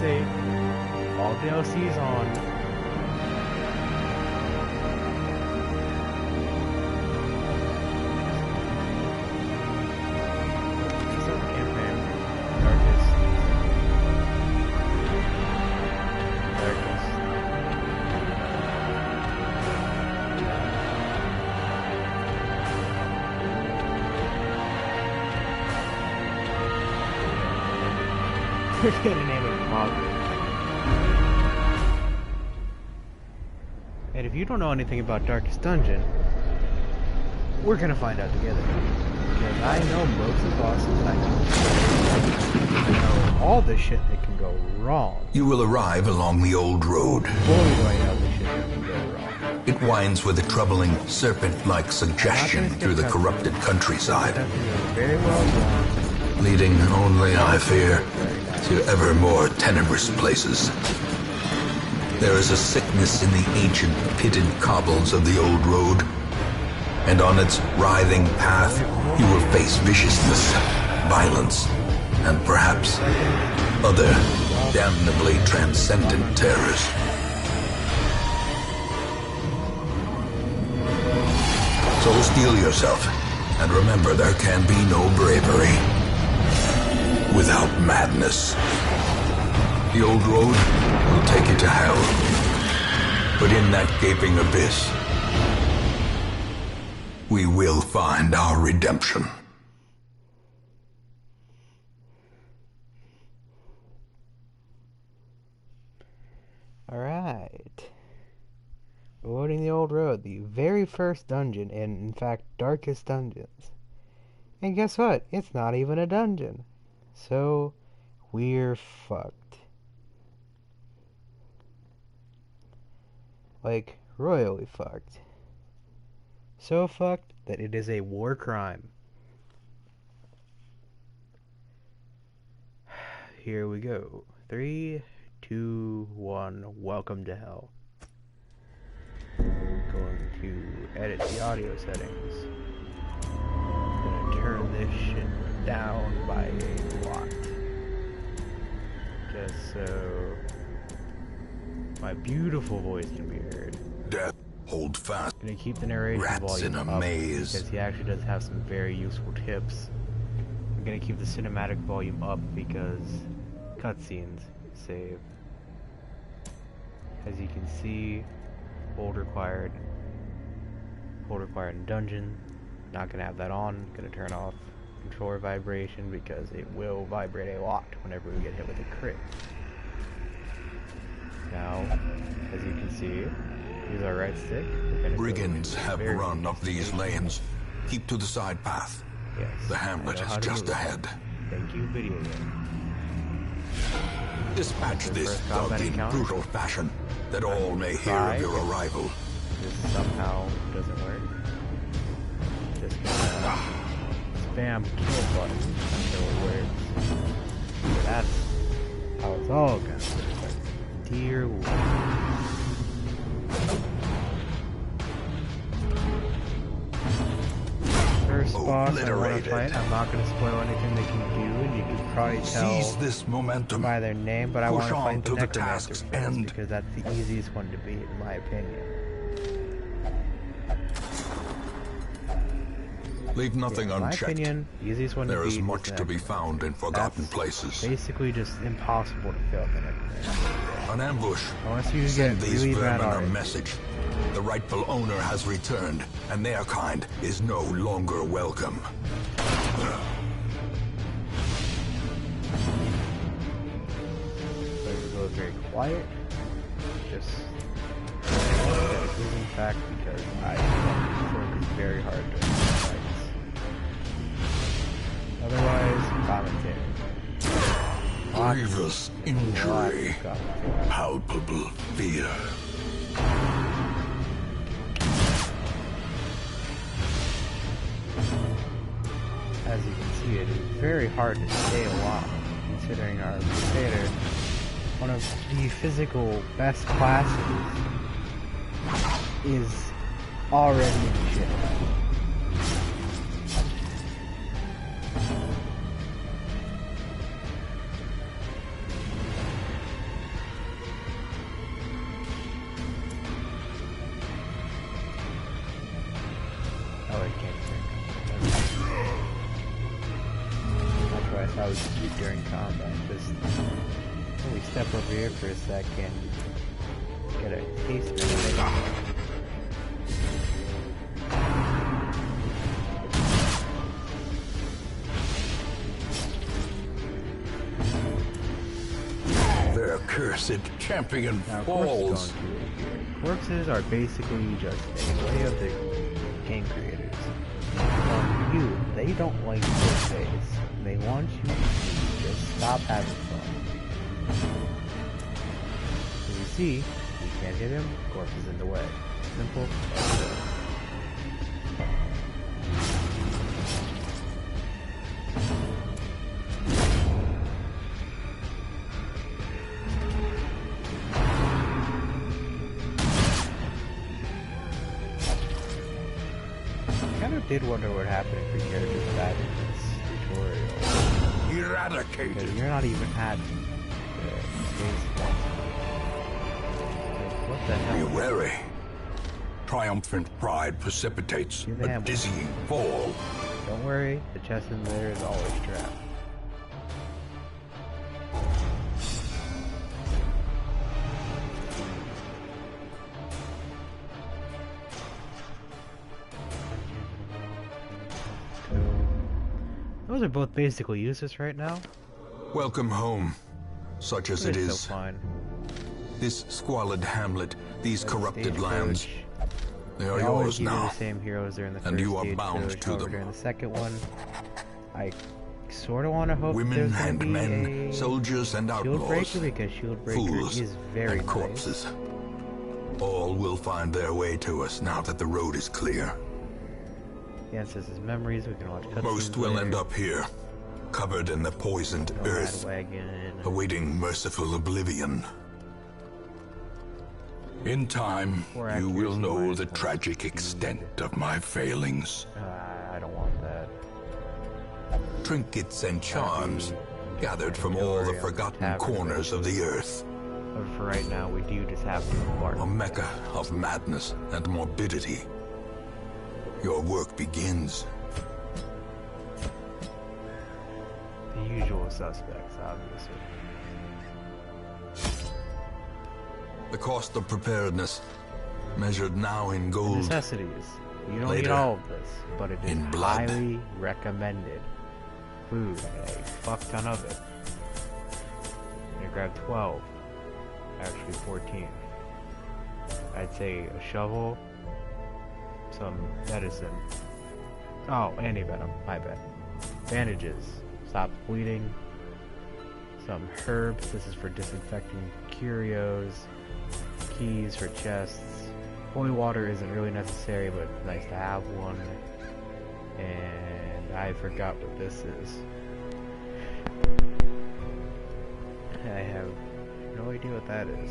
update. All DLC's on. Start the campaign. Darkest. We're gonna name it Mog. And if you don't know anything about Darkest Dungeon, we're gonna find out together. Because I know most of the bosses, I know all the shit that can go wrong. You will arrive along the old road. Boy, do I know the shit that can go wrong. It winds with a troubling serpent-like suggestion through the corrupted countryside. Very well done. Leading only, I fear, to ever more tenebrous places. There is a sickness in the ancient pitted cobbles of the old road, and on its writhing path you will face viciousness, violence, and perhaps other damnably transcendent terrors. So steel yourself, and remember there can be no bravery without madness. The old road will take you to hell, but in that gaping abyss, we will find our redemption. Alright. Avoiding the old road, the very first dungeon, and in fact, Darkest Dungeons. And guess what? It's not even a dungeon. So, we're fucked. Like, royally fucked. So fucked that it is a war crime. Here we go. 3, 2, 1, welcome to hell. We're going to edit the audio settings. I'm gonna turn this shit down by a lot. Just so my beautiful voice can be heard. Death, hold fast. I'm gonna keep the narration Rats volume in a up maze. because he actually does have some very useful tips. I'm gonna keep the cinematic volume up because cutscenes save. As you can see, hold required in dungeon. Not gonna have that on. Gonna turn off controller vibration because it will vibrate a lot whenever we get hit with a crit. Now, as you can see, use our right stick. Brigands have run up these lanes. Keep to the side path. Yes. The hamlet is just ahead. Thank you, video game. Dispatch this thug in brutal fashion, that all may hear of your arrival. This somehow doesn't work. Just gonna spam kill button until it works. So that's how it's all gonna work. Dear Lord. First boss I want to fight. I'm not going to spoil anything they can do, and you can probably tell Seize this momentum by their name, but I want to fight the to the Necromancer task's first, end. because that's the easiest one to beat, in my opinion. Leave nothing In my unchecked. opinion, the easiest one to beat. There is much to be found in forgotten That's places. basically just impossible to kill the Necromancer. An ambush. Unless you Send get these really bad vermin a art. message. The rightful owner has returned, and their kind is no longer welcome. So it goes very quiet. Just in fact because I work very hard during these fights. Otherwise, commentary. Grievous injury. Commentary. Palpable fear. As you can see, it is very hard to stay alive, considering our Crusader, one of the physical best classes, is already in shit. that was cute during combat. Just let me step over here for a second. Get a taste of it. Their cursed champion Now, falls. Corpses are basically just a way of the game creators. They don't like your face. They want you to just stop having fun. So you see, you can't hit him, corpse is in the way. Simple. I did wonder what happened if your character died in this tutorial. Eradicated. Because you're not even at the base point. What the hell? Be wary. Triumphant pride precipitates Give the a hammer. dizzying fall. Don't worry, the chest in there is always trapped. Those are both basically useless right now. Welcome home, such as it They're is. still fine. This squalid hamlet, these corrupted Stage lands, Village. they are They always yours give you now. the same heroes during the And first you are stage bound village, to however, them. during the second one, I sort of want to hope Women there's going and to be men, a soldiers and outlaws, Shieldbreaker, because Shieldbreaker fools is very and nice. corpses. All will find their way to us now that the road is clear. He answers his memories. We can watch cutscenes. Most will later. end up here, covered in the poisoned Nomad earth, wagon. awaiting merciful oblivion. In time, Poor you will accuracy know minus the 1. tragic extent of my failings. I don't want that. Trinkets and charms, gathered from all the forgotten corners of the earth. But for right now, we do just have to embark. A mecca of madness and morbidity. Your work begins. The usual suspects, obviously. The cost of preparedness, measured now in gold. Necessities. You don't need Later, all of this, but it is in blood. highly recommended. Food, a fuck ton of it. I'm gonna grab 12. Actually 14. I'd say a shovel, some medicine. Oh, anti-venom, my bad. Bandages, stop bleeding. Some herbs, this is for disinfecting curios. Keys for chests. Holy water isn't really necessary, but it's nice to have one. And I forgot what this is. I have no idea what that is.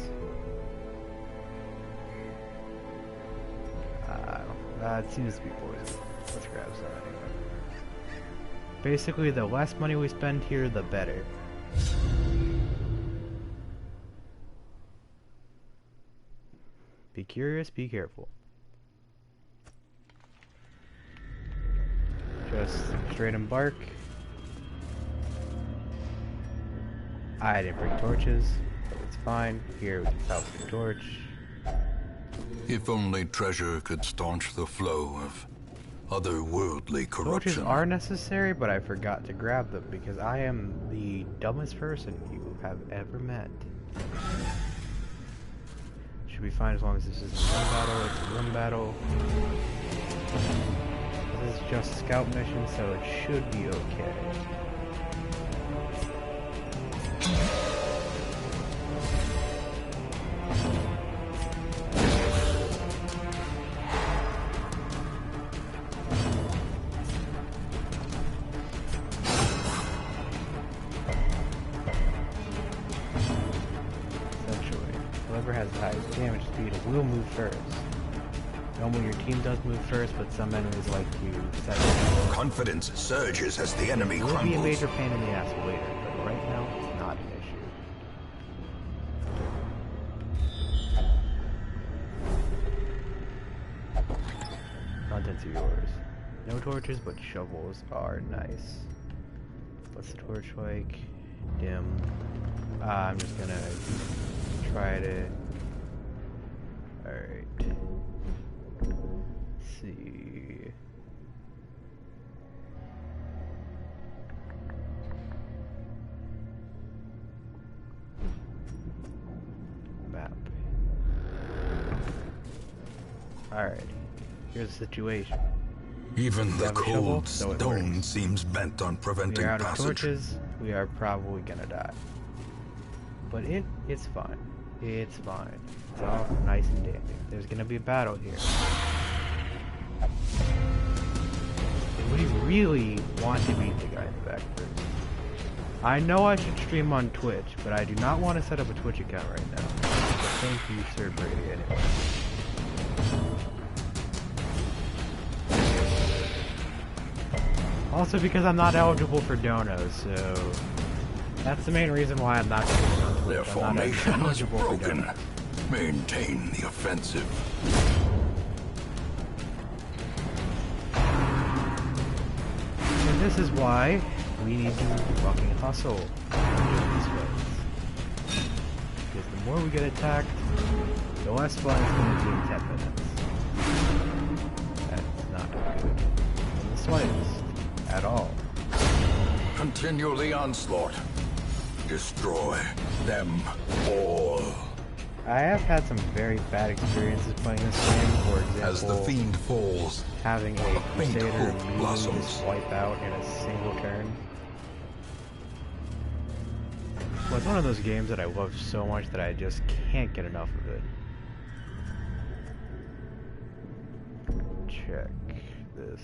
It seems to be poison. Let's grab some anyway. Basically, the less money we spend here, the better. Be curious, be careful. Just straight embark. I didn't bring torches, but it's fine. Here we can stop with the torch. If only treasure could staunch the flow of otherworldly Torches corruption. are necessary, but I forgot to grab them because I am the dumbest person you have ever met. Should be fine as long as this is a room battle. It's a room battle. This is just a scout mission, so it should be okay. Whoever has the highest damage speed will move first. Normally your team does move first, but some enemies like to set it. Confidence surges as the enemy It will be a crumbles. major pain in the ass later, but right now, it's not an issue. Contents are yours. No torches, but shovels are nice. What's the torch like? Dim. I'm just gonna try to... Alright. Let's see... Map. Alright. Here's the situation. Even the have a shovel, cold so it stone works. seems bent on We preventing are out of passage. torches, we are probably gonna die. But it's fine. It's fine. It's all nice and dandy. There's gonna be a battle here. And we really want to beat the guy in the back first. I know I should stream on Twitch, but I do not want to set up a Twitch account right now. But thank you, Sir Brady, anyway. Also because I'm not eligible for donos, so that's the main reason why I'm not streaming on Twitch. Their I'm not formation is eligible for broken. donos. Maintain the offensive. And this is why we need to fucking hustle in these ways. Because the more we get attacked, the less fun it's going to be in 10 minutes. That's not good. In the slightest. At all. Continue the onslaught. Destroy them all. I have had some very bad experiences playing this game. For example, As the fiend falls, having a faint Crusader hope immediately blossoms. just wipe out in a single turn. Well, it's one of those games that I love so much that I just can't get enough of it. Check this.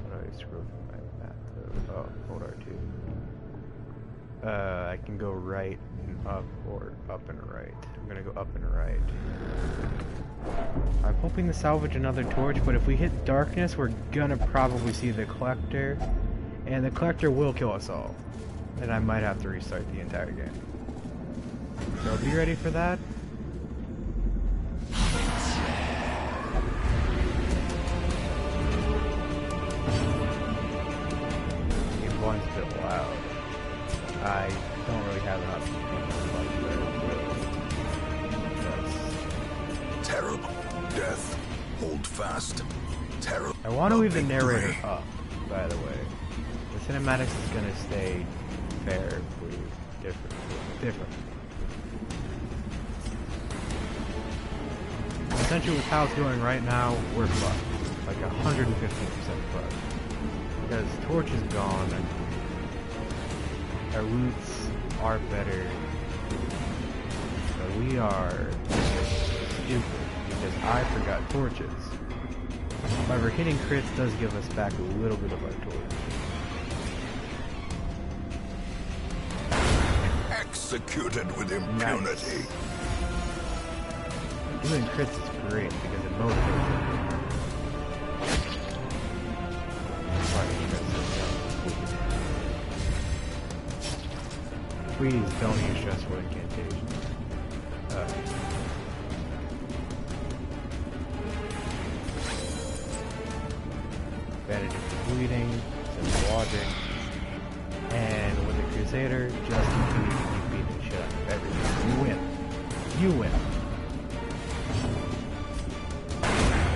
How do I scroll through my map? Oh, hold R2. I can go right and up or up and right. I'm gonna go up and right. I'm hoping to salvage another torch, but if we hit darkness, we're gonna probably see the collector, and the collector will kill us all. And I might have to restart the entire game. So be ready for that. Game volume's a bit loud. I don't really have enough because terrible death. Hold fast. Terrible. I want to leave the victory. narrator up, by the way. The cinematics is going to stay fairly different. Essentially with how it's going right now, we're fucked. Like 115% fucked. Because Torch is gone and our roots are better. So we are stupid because I forgot torches. However, hitting crits does give us back a little bit of our torch. Executed with impunity. Nice. Doing crits is great because it motivates everyone. Please don't use stressful incantations. Advantage of bleeding, simple logic, and with the Crusader, just continue to keep beating the shit out of everything. You win. You win.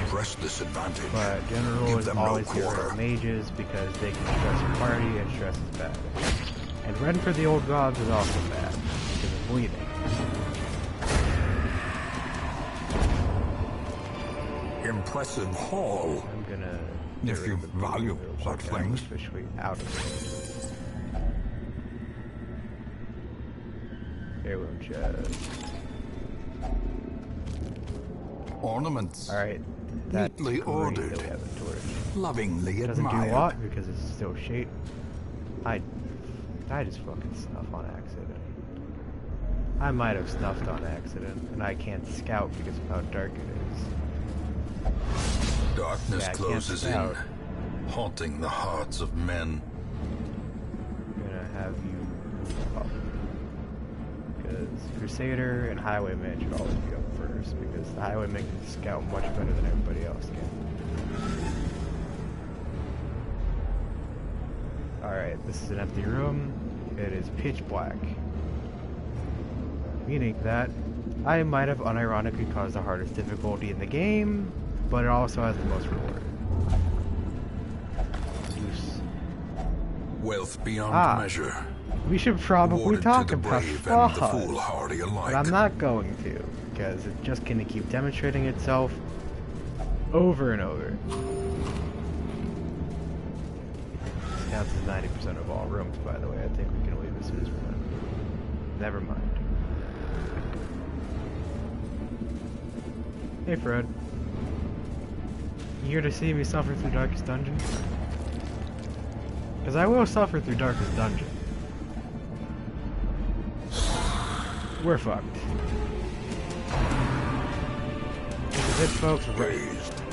Press this advantage. But General Give is them no always here quarter. for mages because they can stress your party and stress is bad. And Ren for the Old Gods is also bad because of bleeding. Impressive haul. I'm gonna If you value such things. officially out of it. Heirloom chest. Ornaments. Alright. That's Neatly great ordered. that we have a torch. Lovingly Doesn't do admired. a lot because it's still shade. I just fucking snuff on accident. I might have snuffed on accident, and I can't scout because of how dark it is. Darkness Yeah, I can't closes in, scout. haunting the hearts of men. I'm gonna have you move up. Because Crusader and Highwayman should always be up first, because the Highwayman can scout much better than everybody else can. Alright, this is an empty room. It is pitch black. Meaning that I might have unironically caused the hardest difficulty in the game, but it also has the most reward. Use. Wealth beyond measure. We should probably talk about and the foolhardy alike. But I'm not going to, because it's just going to keep demonstrating itself over and over. This counts as 90% of all rooms, by the way. I think we can leave as soon as we're done. Never mind. Hey Fred. You here to see me suffer through Darkest Dungeon? Because I will suffer through Darkest Dungeon. We're fucked. This is it, folks.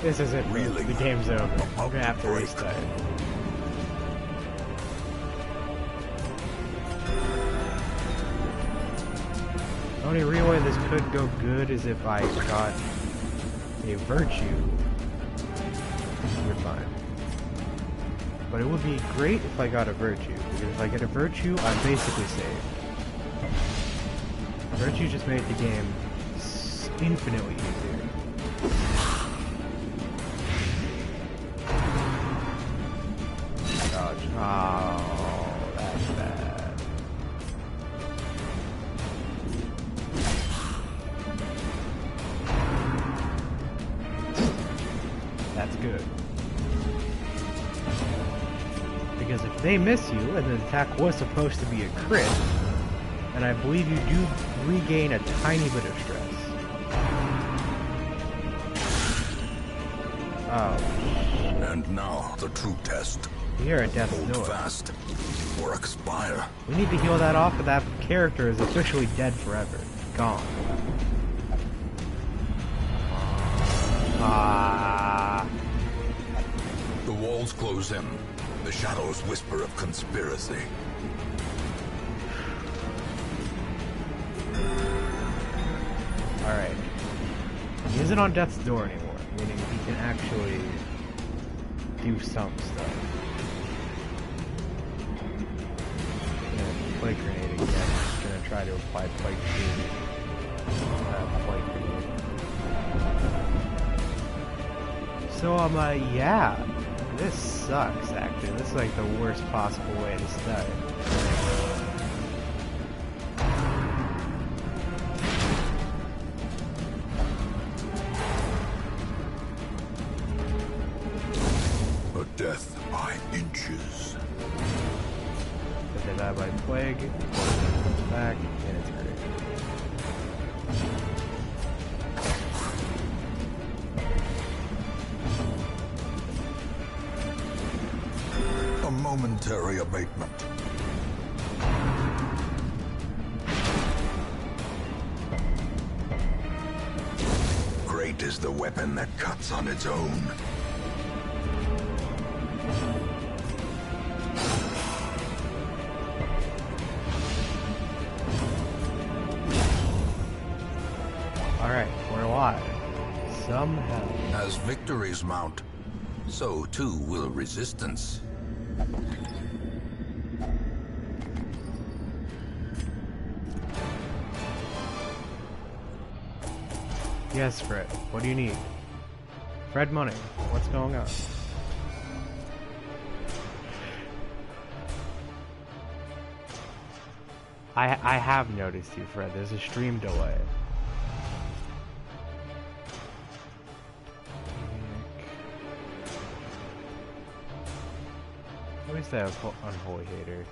This is it, really. The game's over. I'm gonna have to restart. The only real way this could go good is if I got a virtue. We're fine. But it would be great if I got a virtue, because if I get a virtue, I'm basically saved. Virtue just made the game infinitely easier. Dodge. Oh, that's bad. That's good. Because if they miss you, and the attack was supposed to be a crit, and I believe you do regain a tiny bit of stress. Oh. And now the true test. You're at death's door. Hold fast, or expire. We need to heal that off, but that character is officially dead forever. Gone. Ah. The walls close in. The shadows whisper of conspiracy. Alright. He isn't on death's door anymore, meaning he can actually do some stuff. Plague grenade again. I'm gonna try to apply plague grenade. Plague grenade. So I'm like, yeah, this sucks actually. This is like the worst possible way to start. A death by inches. If they die by plague, it comes back, and it's great. A momentary abatement. Great is the weapon that cuts on its own. Alright, we're alive. Somehow. As victories mount, so too will resistance. Yes, Fred. What do you need? Fred money. What's going on? I have noticed you, Fred. There's a stream delay. Who is that unholy hater?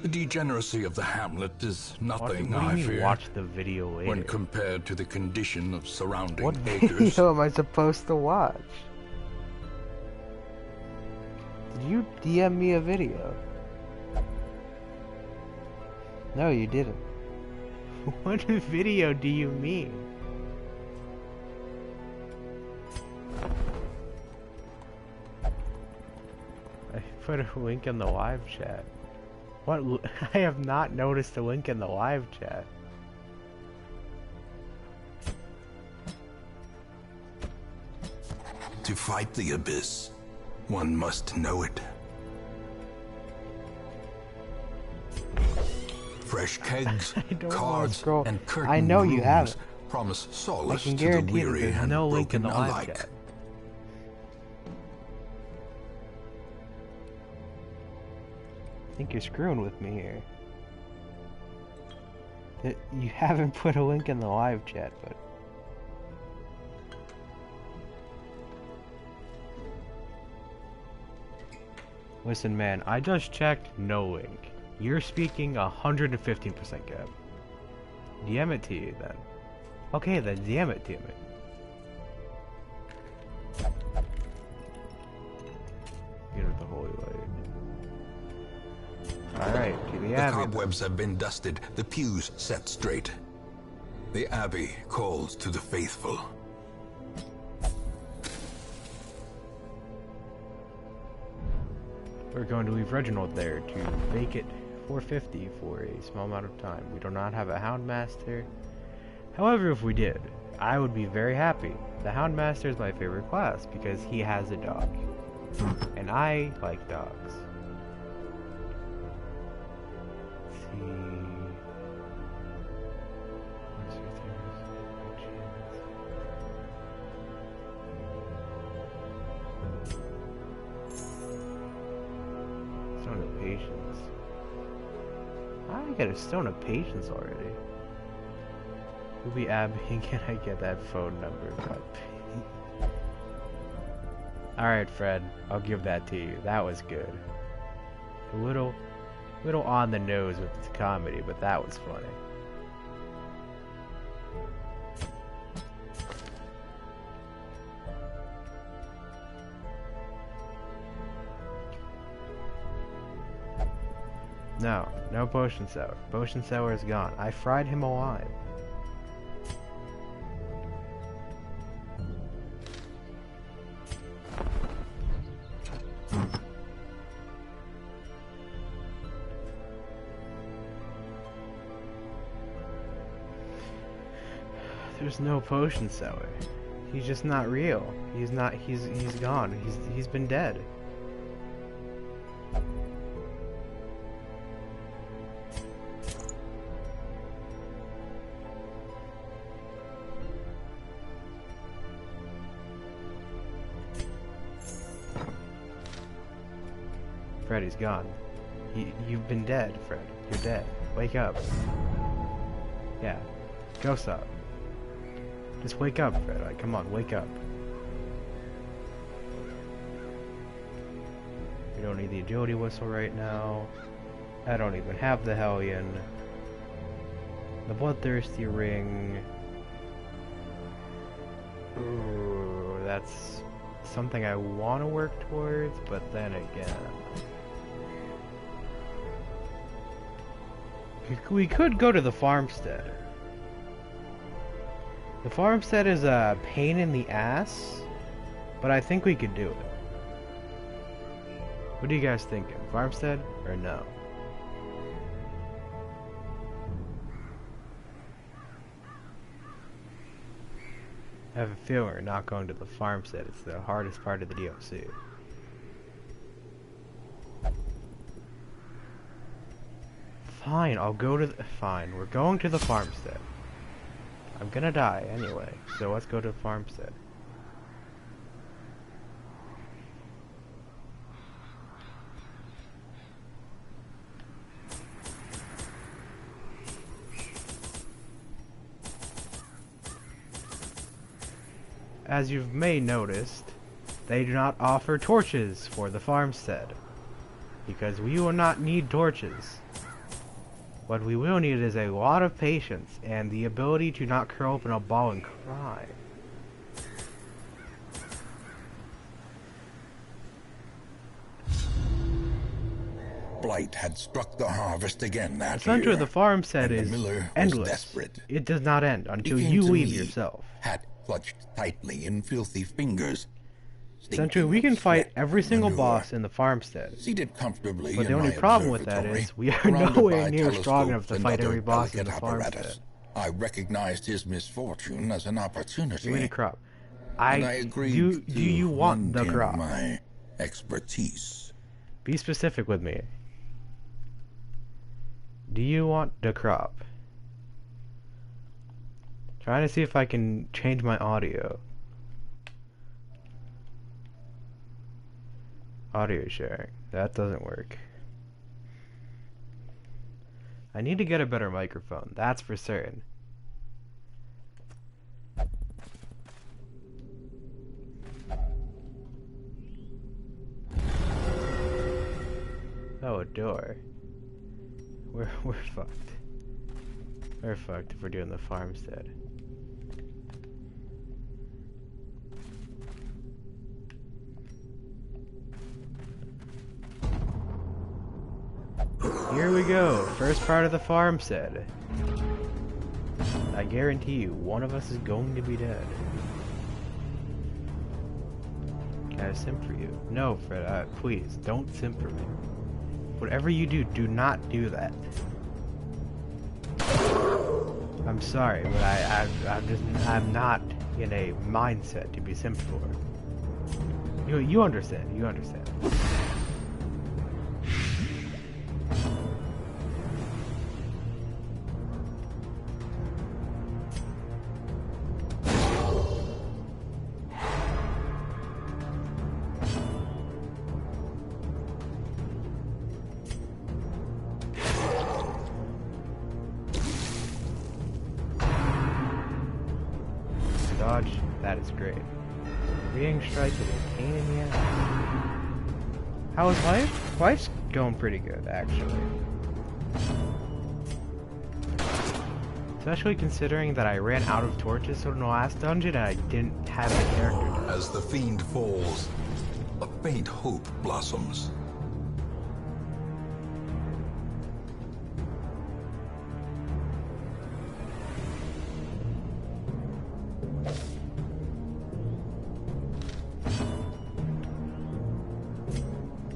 The degeneracy of the hamlet is nothing, what do you I fear, watch the video later? when compared to the condition of surrounding What acres. video am I supposed to watch? Did you DM me a video? No, you didn't. What video do you mean? I put a link in the live chat. What? I have not noticed a link in the live chat. to fight the abyss, one must know it. Fresh kegs, cards, and curtain I know you have it. promise I solace can to the guarantee that weary there's and no link in broken the live alike. chat. I think you're screwing with me here. You haven't put a link in the live chat, but... Listen, man, I just checked, no link. You're speaking 115% Gab. DM it to you, then. Okay, then DM it to me. Get with the holy light. Alright, to the Abbey. The cobwebs have been dusted, the pews set straight. The Abbey calls to the faithful. We're going to leave Reginald there to make it 450 for a small amount of time. We do not have a Houndmaster. However, if we did, I would be very happy. The Houndmaster is my favorite class because he has a dog. And I like dogs. Let's see. Stone of Patience. I get a Stone of Patience already. Ruby Abbey, can I get that phone number? Alright, Fred, I'll give that to you. That was good. A little on the nose with the comedy, but that was funny. No Potion Sour. Potion Sour is gone. I fried him alive. There's no Potion Sour. He's just not real. He's gone. He's been dead. Fred, he's gone. You've been dead, Fred. You're dead. Wake up. Yeah. Ghost up. Just wake up, Fred. Like, come on, wake up. We don't need the agility whistle right now. I don't even have the Hellion. The Bloodthirsty Ring. Ooh, that's something I want to work towards, but then again... We could go to the farmstead. The farmstead is a pain in the ass, but I think we could do it. What are you guys thinking? Farmstead or no? I have a feeling we're not going to the farmstead. It's the hardest part of the DLC. Fine, I'll go to the... Fine, we're going to the farmstead. I'm gonna die anyway, so let's go to the farmstead. As you may noticed, they do not offer torches for the farmstead, because we will not need torches. What we will need is a lot of patience and the ability to not curl up in a ball and cry. Blight had struck the harvest again that The center year, of the farmstead and the is miller was endless. desperate. It does not end until He came you to leave me, yourself. hat clutched tightly in filthy fingers. Essentially, we can fight every single boss in the farmstead. Seated comfortably But the in only my problem with that observatory, is we are surrounded nowhere by near strong enough to telescopes fight and every other boss in the delicate farmstead. apparatus. I recognized his misfortune as an opportunity. You need a crop. And I agreed do you want the lend him crop? my expertise. Be specific with me. Do you want the crop? Trying to see if I can change my audio. Audio sharing. That doesn't work. I need to get a better microphone. That's for certain. Oh, a door. We're fucked. We're fucked if we're doing the farmstead. Here we go. First part of the farmstead. I guarantee you, one of us is going to be dead. Can I simp for you? No, Fred. Please, don't simp for me. Whatever you do, do not do that. I'm sorry, but I'm not in a mindset to be simped for. You understand, you understand. Dodge, that is great. Reading strike is a pain in the ass. How is life? Life's going pretty good, actually. Especially considering that I ran out of torches in the last dungeon and I didn't have the character. As the fiend falls, a faint hope blossoms.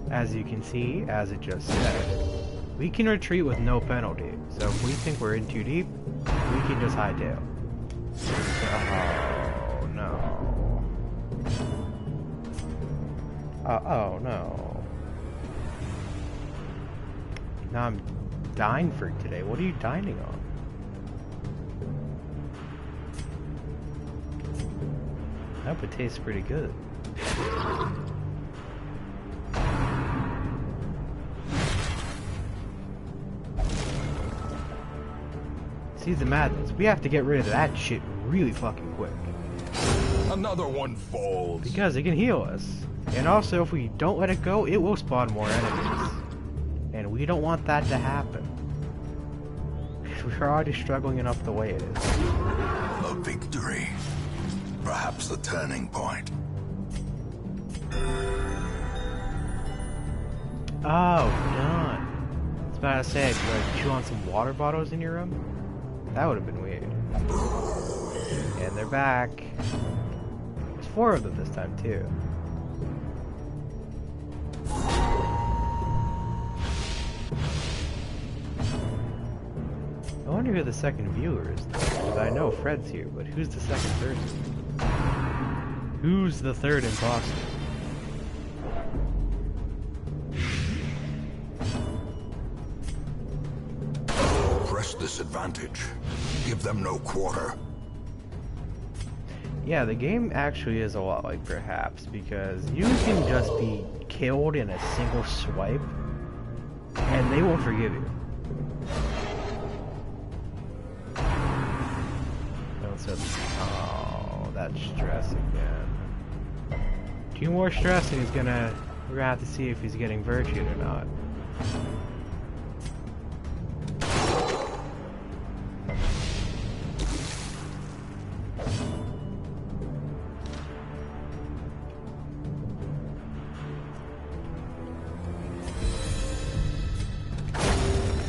As you can see, as it just said, we can retreat with no penalty. So if we think we're in too deep, we can just hightail. Oh no. Oh no. Now I'm dying for today. What are you dining on? I hope it tastes pretty good. See the madness. We have to get rid of that shit really fucking quick. Another one falls. Because it can heal us. And also, if we don't let it go, it will spawn more enemies. And we don't want that to happen. We're already struggling enough the way it is. A victory. Perhaps the turning point. Oh, done. I was about to say, do you like chew on some water bottles in your room? That would have been weird. And they're back. There's 4 of them this time, too. I wonder who the second viewer is, though. Because I know Fred's here, but who's the second person? Who's the third imposter? Press this advantage. Give them no quarter. Yeah, the game actually is a lot like Perhaps, because you can just be killed in a single swipe, and they won't forgive you. Oh, that's stress again. 2 more stress and we're gonna have to see if he's getting virtued or not.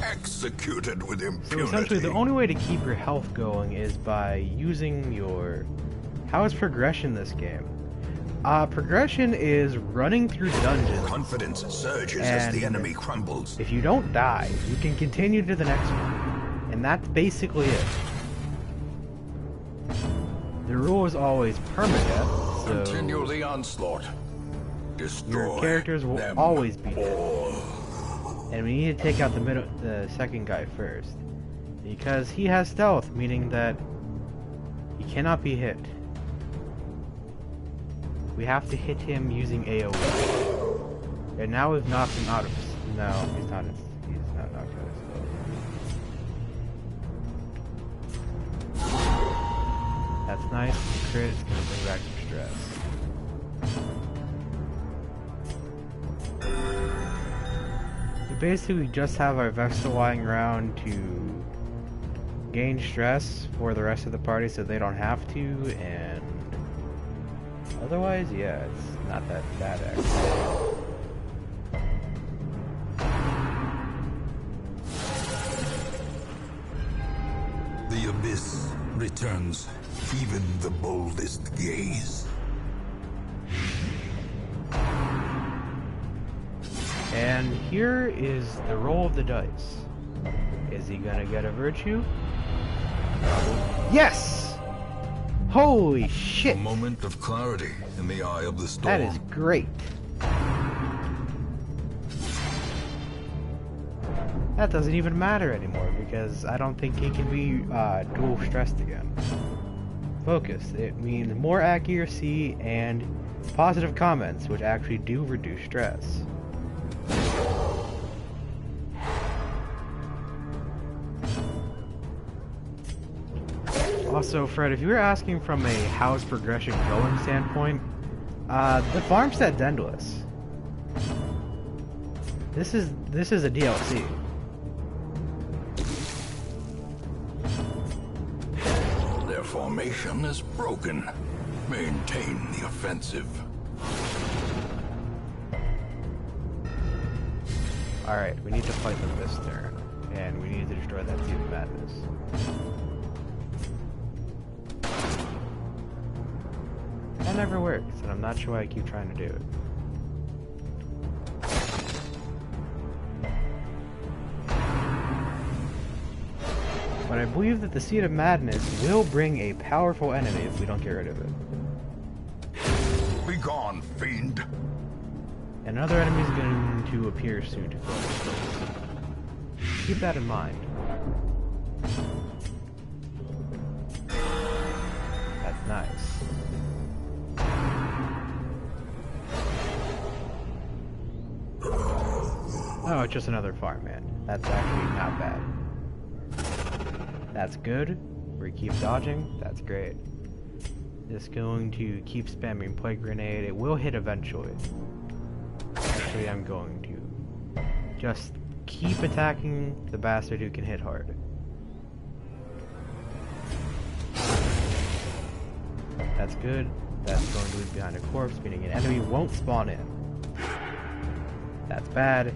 Executed with impunity. So essentially the only way to keep your health going is by using your... How is progression this game? Progression is running through dungeons. Confidence surges as the enemy crumbles. If you don't die, you can continue to the next one. And that's basically it. The rule is always permadeath, so Continue the onslaught. Destroy your characters will them always be dead. all. And we need to take out the second guy first. Because he has stealth, meaning that he cannot be hit. We have to hit him using AoE. And now we've knocked him out of... No, he's not knocked out of stealth. That's nice. The crit is going to bring back some stress. Basically, we just have our Vesta lying around to gain stress for the rest of the party so they don't have to, and otherwise, yeah, it's not that bad actually. The abyss returns even the boldest gaze. And here is the roll of the dice. Is he gonna get a virtue? Yes! Holy shit! A moment of clarity in the eye of the storm. That is great. That doesn't even matter anymore because I don't think he can be dual stressed again. Focus. It means more accuracy and positive comments, which actually do reduce stress. Also, Fred, if you were asking from a how's progression going standpoint, the farmstead's endless. This is a DLC. Their formation is broken. Maintain the offensive. Alright, we need to fight them this turn. And we need to destroy that Seed of Madness. That never works, and I'm not sure why I keep trying to do it. But I believe that the Seed of Madness will bring a powerful enemy if we don't get rid of it. Be gone, fiend. Another enemy is going to appear soon. Keep that in mind. That's nice. Oh, it's just another farm man. That's actually not bad. That's good. We keep dodging. That's great. Just going to keep spamming Plague Grenade. It will hit eventually. Actually, I'm going to just keep attacking the bastard who can hit hard. That's good. That's going to leave behind a corpse, meaning an enemy won't spawn in. That's bad.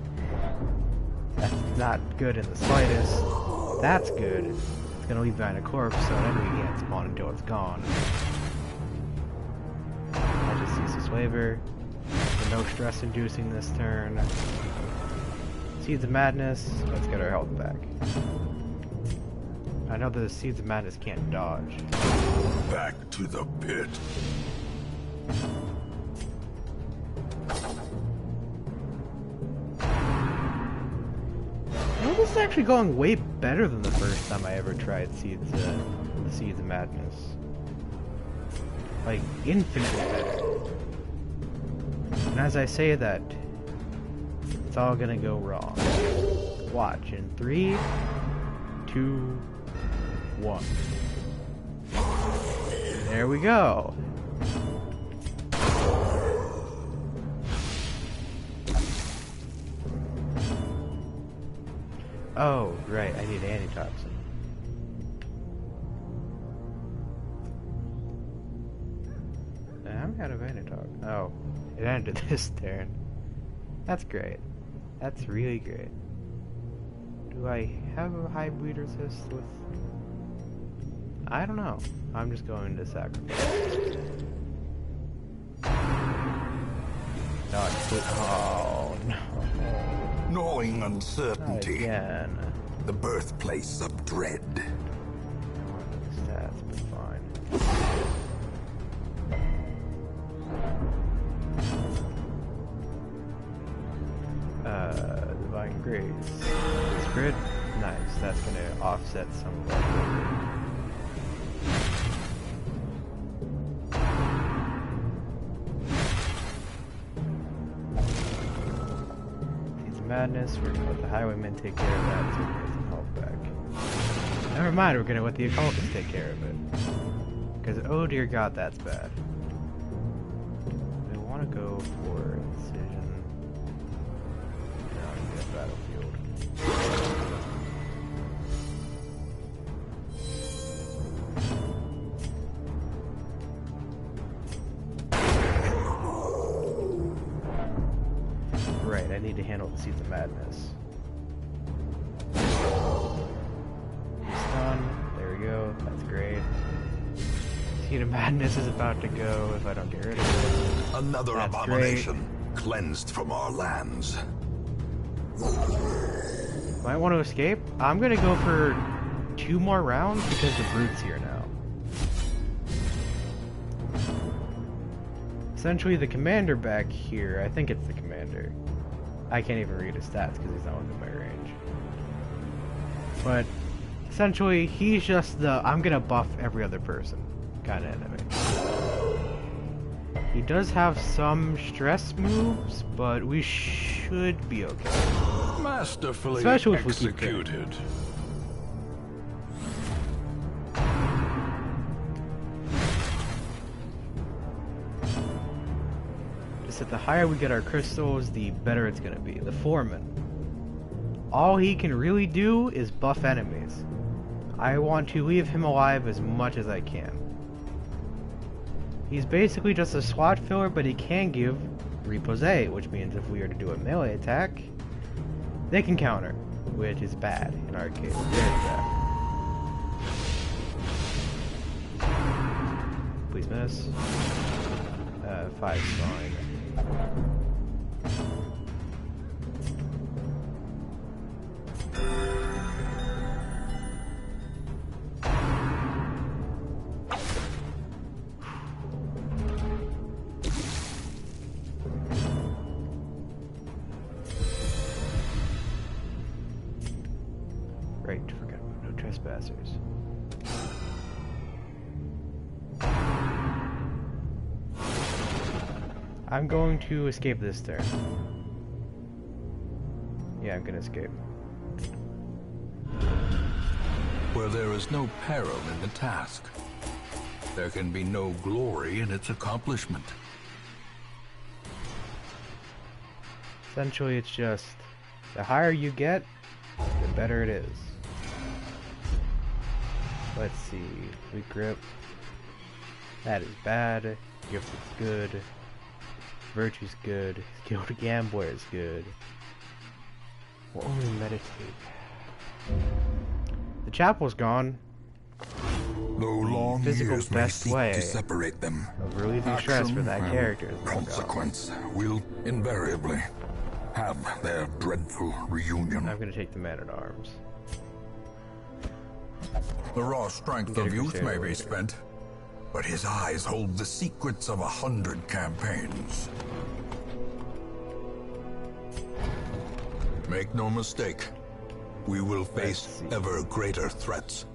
That's not good in the slightest. That's good. It's going to leave behind a corpse, so an enemy can't spawn until it's gone. I just use this waiver. No stress inducing this turn. Seeds of Madness. Let's get our health back. I know the Seeds of Madness can't dodge. Back to the pit. Well, this is actually going way better than the first time I ever tried the Seeds of Madness. Like, infinitely better. And as I say that, it's all gonna go wrong. Watch, in 3, 2, 1. There we go. Oh, right, I need antitoxin. I'm out of antitoxin. Oh, it ended this turn. That's great. That's really great. Do I have a high bleed resist with... I don't know. I'm just going to sacrifice. Oh, no. Gnawing uncertainty. Not again. The birthplace of dread. Stats, but fine. upgrades. This grid? Nice. That's gonna offset some of our madness. We're gonna let the highwaymen take care of that so we get some health back. Never mind, we're gonna let the occultists take care of it. Because oh dear god, that's bad. I wanna go for incision. No, I'm gonna get battlefield. Right, I need to handle the Seeds of Madness. He's done. There we go. That's great. Seed of Madness is about to go if I don't get rid of it. Another That's abomination cleansed from our lands. Might want to escape. I'm gonna go for 2 more rounds because the Brute's here now. Essentially, the commander back here, I think it's the commander. I can't even read his stats because he's not within my range. But essentially, he's just the I'm gonna buff every other person kind of enemy. He does have some stress moves, but we should be okay. Masterfully Especially if we keep executed. That the higher we get our crystals, the better it's gonna be. The Foreman. All he can really do is buff enemies. I want to leave him alive as much as I can. He's basically just a slot filler, but he can give Repose, which means if we are to do a melee attack, they can counter, which is bad in our case. Very bad. Please miss. 5's fine. Right, forgot about no trespassers. I'm going to escape this turn. Yeah, I'm gonna escape. Where there is no peril in the task, there can be no glory in its accomplishment. Essentially, it's just the higher you get, the better it is. Let's see. Weak grip. That is bad. Gift is good. Virtue's good. Skilled Gambler is good. We'll only meditate. The chapel's gone. Though long Physical years may best seek way to separate them, of relieving stress for that and character is now gone. consequence will invariably have their dreadful reunion. I'm gonna take the Man-at-Arms. The raw strength Get a of youth Crusader may be later. spent, but his eyes hold the secrets of 100 campaigns. Make no mistake, we will face see. ever greater threats.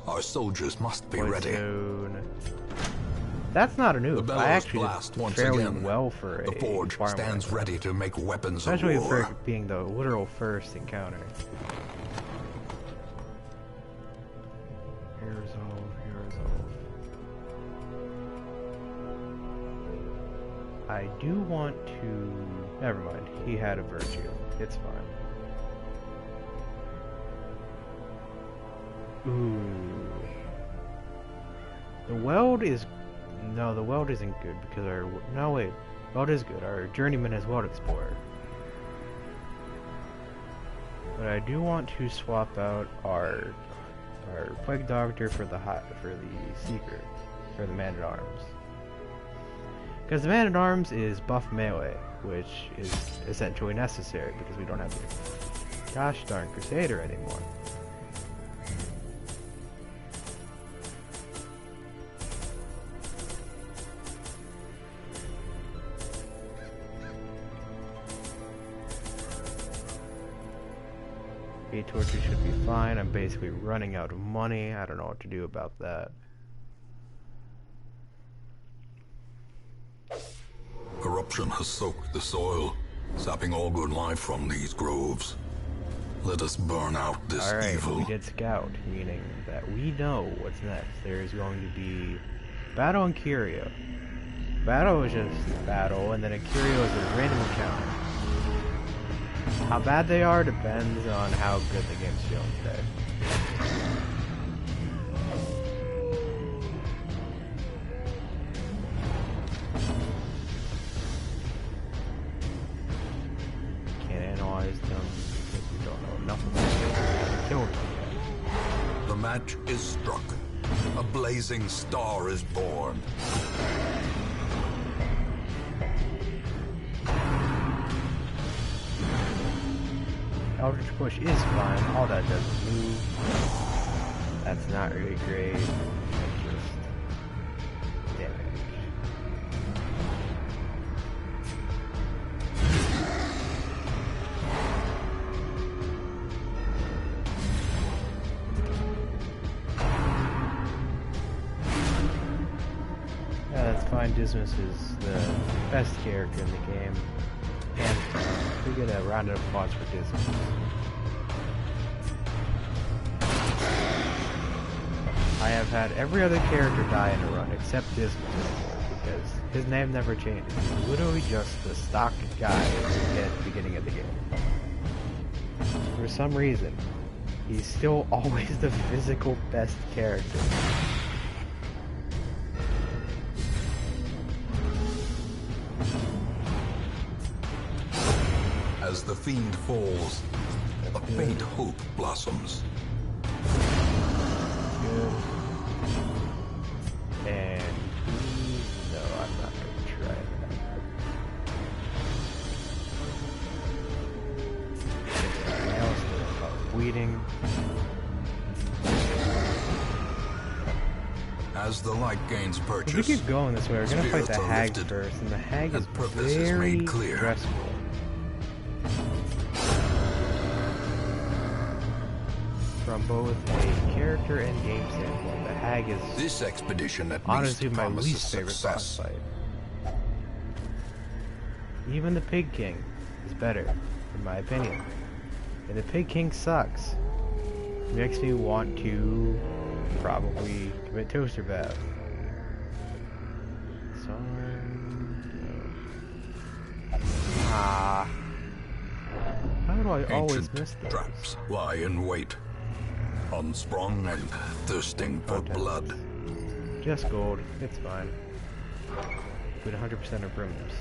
Our soldiers must be ready. Poison. That's not a The noob. I bellows actually blast did once fairly again. well for a The forge farmer stands like that. ready to make weapons Especially of war. for being the literal first encounter. Here resolve, here resolve. I do want to... Never mind, he had a virtue. It's fine. Ooh. The weld is... No, the weld isn't good because our... No, wait. Weld is good. Our journeyman is Weld Explorer. But I do want to swap out our Plague Doctor for the Secret, for the Man-at-Arms. Because the Man-at-Arms is buff melee, which is essentially necessary because we don't have the gosh darn Crusader anymore. 8 torches should be fine. I'm basically running out of money. I don't know what to do about that. Corruption has soaked the soil, sapping all good life from these groves. Let us burn out this Alright, evil. we did scout, meaning that we know what's next. There's going to be battle and curio. Battle is just battle, and then a curio is a random encounter. How bad they are depends on how good the game's feeling today. Can't analyze them because we don't know enough about them to kill them yet. The match is struck. A blazing star is born. Eldritch Push is fine, all that does is move. That's not really great. It's just damage. Yeah, that's fine. Dismas is the best character in the game. And we get a round of applause for Dismas. I have had every other character die in a run except Dismas because his name never changes. He's literally just the stock guy at the beginning of the game. For some reason, he's still always the physical best character. As the fiend falls, a faint hope blossoms. Good. And no, I'm not going to try that. Something else that I'm bleeding. As the light gains If purchase, we keep going this way, we're going to fight spirits the are hag lifted, first, and the hag is and purpose is very made clear. stressful. From both a character and game standpoint, the hag is this expedition at honestly least my promises least favorite boss success. fight. Even the Pig King is better, in my opinion. And the Pig King sucks. It makes me want to probably commit toaster bath. Ah. How do I always Ancient miss those? traps lie in wait, unsprung and thirsting for blood. Just gold, it's fine. With 100% of brims.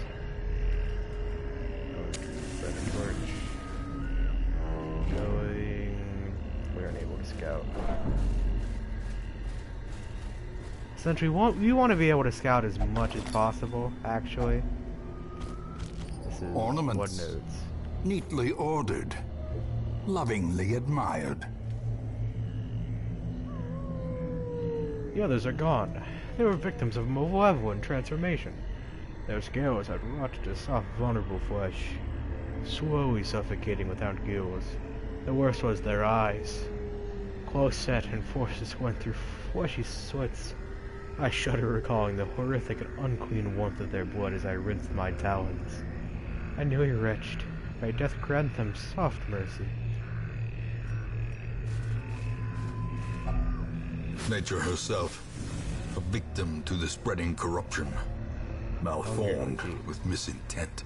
Red torch. Going. We're unable to scout. Essentially, we want to be able to scout as much as possible, actually. This is Ornaments. what nodes. Neatly ordered, lovingly admired. The others are gone. They were victims of malevolent transformation. Their scales had rotted to soft, vulnerable flesh, slowly suffocating without gills. The worst was their eyes. Close set and forces went through fleshy slits. I shudder recalling the horrific and unclean warmth of their blood as I rinsed my talons. I nearly retched. May death grant them soft mercy. Nature herself, a victim to the spreading corruption, malformed Okay. with misintent.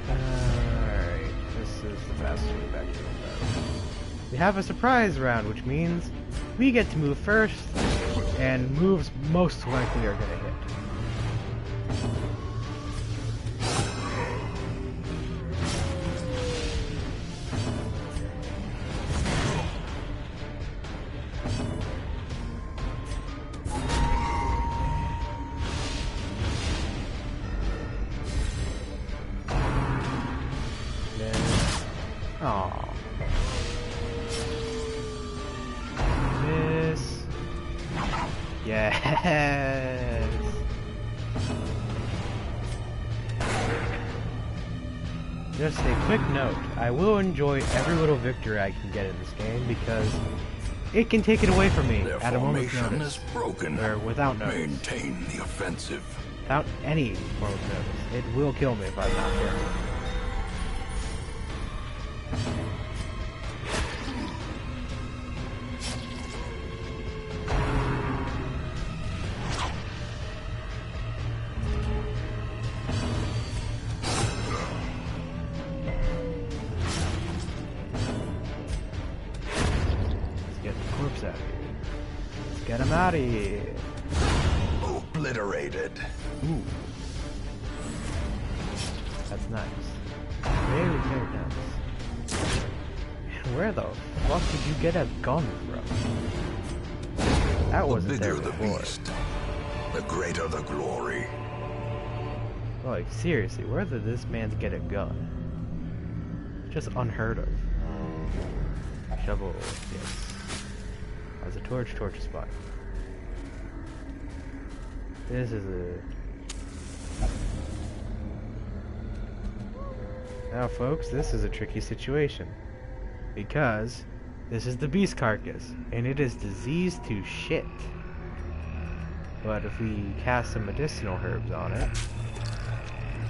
Alright, this is the fastest way back to the battle. We have a surprise round, which means we get to move first, and moves most likely are gonna hit. Aww. Miss. Yes. just a quick note. I will enjoy every little victory I can get in this game because it can take it away from me Their at a moment's formation notice. is broken. Or without notice. Maintain the offensive. Without any form of notice. It will kill me if I'm not careful. Out of here. Let's get him out of here. Obliterated. Ooh. That's nice. Very, very nice. Man, where the fuck did you get a gun from? That wasn't there The bigger the before. beast, the greater the glory. Like, seriously, where did this man get a gun? Just unheard of. Shovel, yes. As a torch is fine. This is a... Now folks, this is a tricky situation. Because this is the beast carcass, and it is diseased to shit. But if we cast some medicinal herbs on it,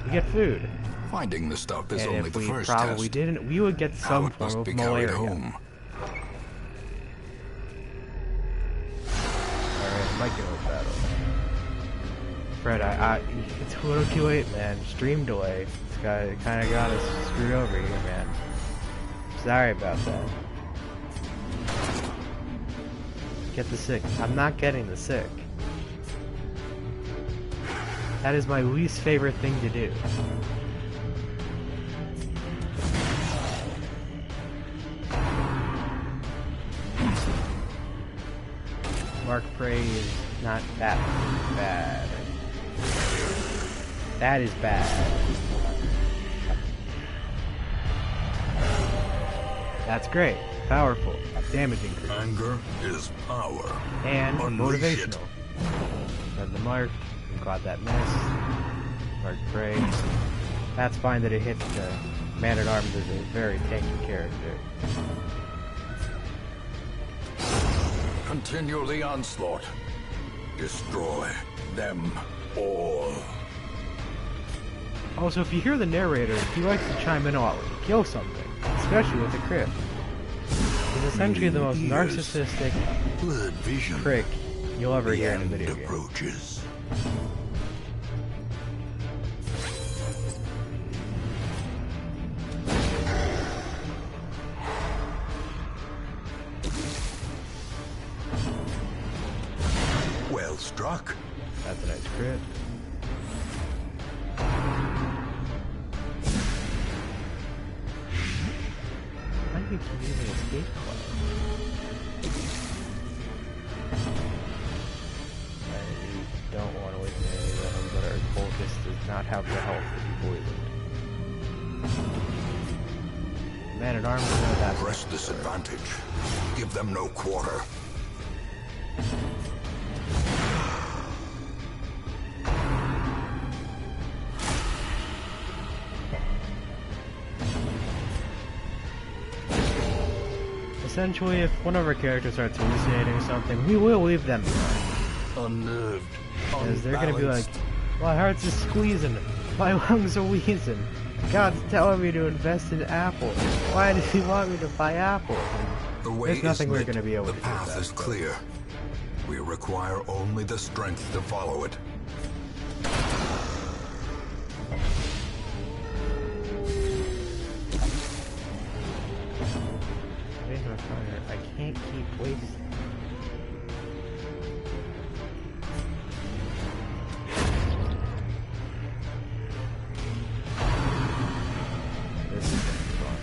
we get food. Finding the stuff is And only if the we first probably test. didn't, we would get Now some it form must of be carried malaria. home. Alright, might get a battle. Fred, it's a little too late, man. Stream delay. This guy kind of got us screwed over here, man. Sorry about that. Get the sick. I'm not getting the sick. That is my least favorite thing to do. Mark Prey is not that bad. That is bad. That's great. Powerful. Damage increase. Anger is power. And Unleash it. motivational. Then the mark. I'm glad that missed. Mark Prey. That's fine that it hits the Man-at-Arms is a very tanky character. Continue the onslaught. Destroy them all. Also, if you hear the narrator, he likes to chime in a lot when you kill something, especially with a crit. He's essentially the most narcissistic Blurred vision. prick you'll ever The hear in a end video game. approaches. Well struck. That's a nice crit. I think he's using escape cloud. I don't want to waste any of them, but our focus does not have the health to be poisoned. Man-at-Arms is not that Press disadvantage. Give them no quarter. Essentially, if one of our characters starts hallucinating something, we will leave them behind. Unnerved. Because they're gonna be like, Unbalanced. my heart's just squeezing, my lungs are wheezing, God's telling me to invest in apples. Why does he want me to buy apples? The way There's nothing is we're lit. gonna be able the to do path about is it. clear. We require only the strength to follow it. I can't keep wasting. This is gonna be fun.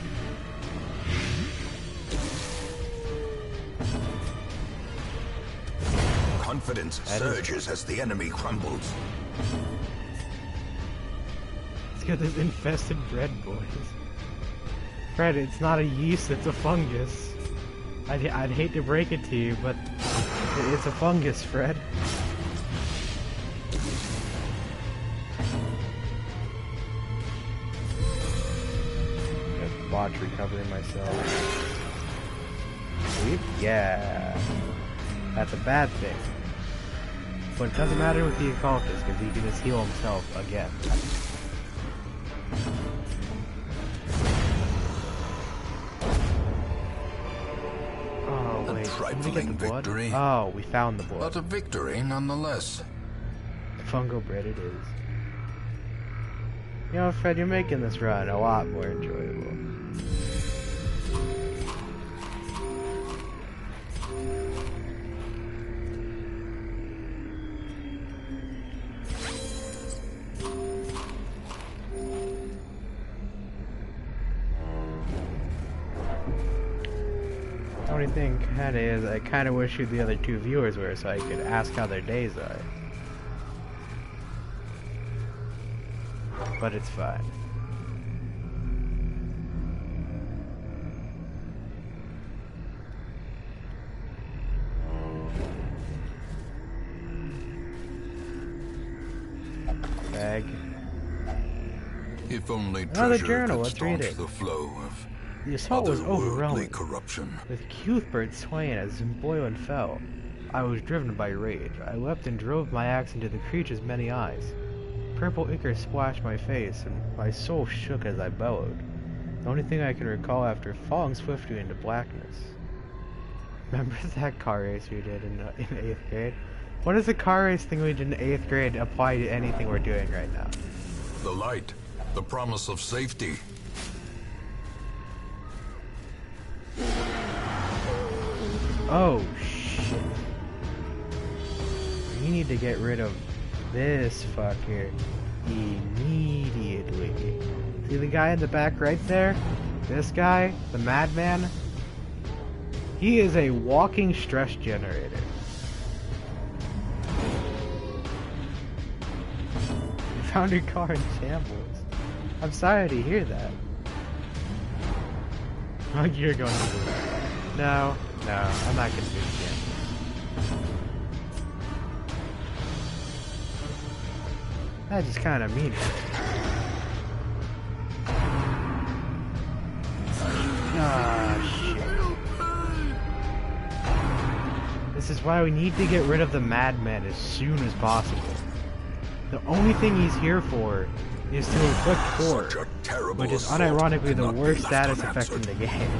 Confidence surges as the enemy crumbles. Let's get this infested bread, boys. Fred, it's not a yeast, it's a fungus. I'd hate to break it to you, but it's a fungus, Fred. botch recovering myself. Sweep? Yeah. That's a bad thing. But it doesn't matter with the occultist, because he can just heal himself again. Oh, wait. Did we get the blood? Victory. Oh, we found the blood. But a victory nonetheless. Fungo bread it is. You know, Fred, you're making this run a lot more enjoyable. The only thing kinda is, I kinda wish who the other two viewers were so I could ask how their days are. But it's fine. Bag. If only Another treasure journal, could let's read staunch it. the flow of The assault was otherworldly overwhelming, corruption. with Cuthbert swaying as Zimboylan fell. I was driven by rage. I leapt and drove my axe into the creature's many eyes. Purple ichor splashed my face, and my soul shook as I bellowed. The only thing I can recall after falling swiftly into blackness. Remember that car race we did in 8th grade? What does the car race thing we did in 8th grade apply to anything we're doing right now? The light, the promise of safety. Oh, shit. We need to get rid of this fucker immediately. See the guy in the back right there? This guy, the madman? He is a walking stress generator. You found your car in shambles. I'm sorry to hear that. Oh, you're going to do that. No, I'm not going to do it again. That just kind of mean. Ah, shit. This is why we need to get rid of the madman as soon as possible. The only thing he's here for is to inflict horror, Such a terrible which is assault unironically the cannot be worst left status effect in unanswered. the game.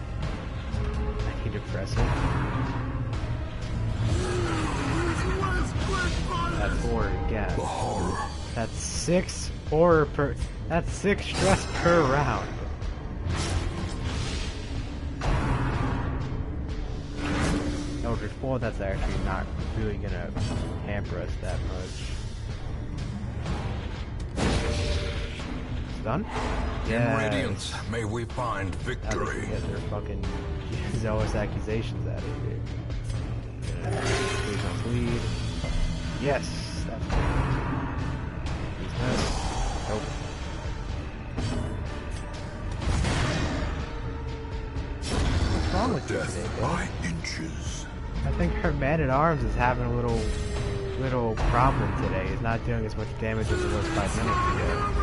I need to press it. That's horror again. The horror. That's 6 horror per. That's 6 stress per round. Eldritch Bolt, that's actually not really gonna hamper us that much. Done? In Radiance, may we find victory. Get their fucking zealous accusations out of here. Please don't bleed. Yes, that's good. He's missed. Nope. What's wrong with you Death today, Bill? by inches. I think her man-at-arms is having a little problem today. He's not doing as much damage as it was 5 minutes ago.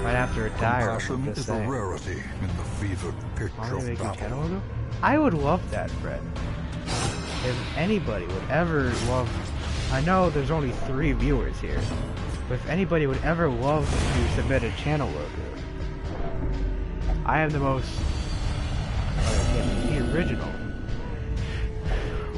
Right after a dire, Compassion just is a saying. rarity in the fevered pitch Are we of making battle. Kenwood? I would love that, Fred. If anybody would ever love... I know there's only 3 viewers here, but if anybody would ever love to submit a channel logo, I am the most... the original.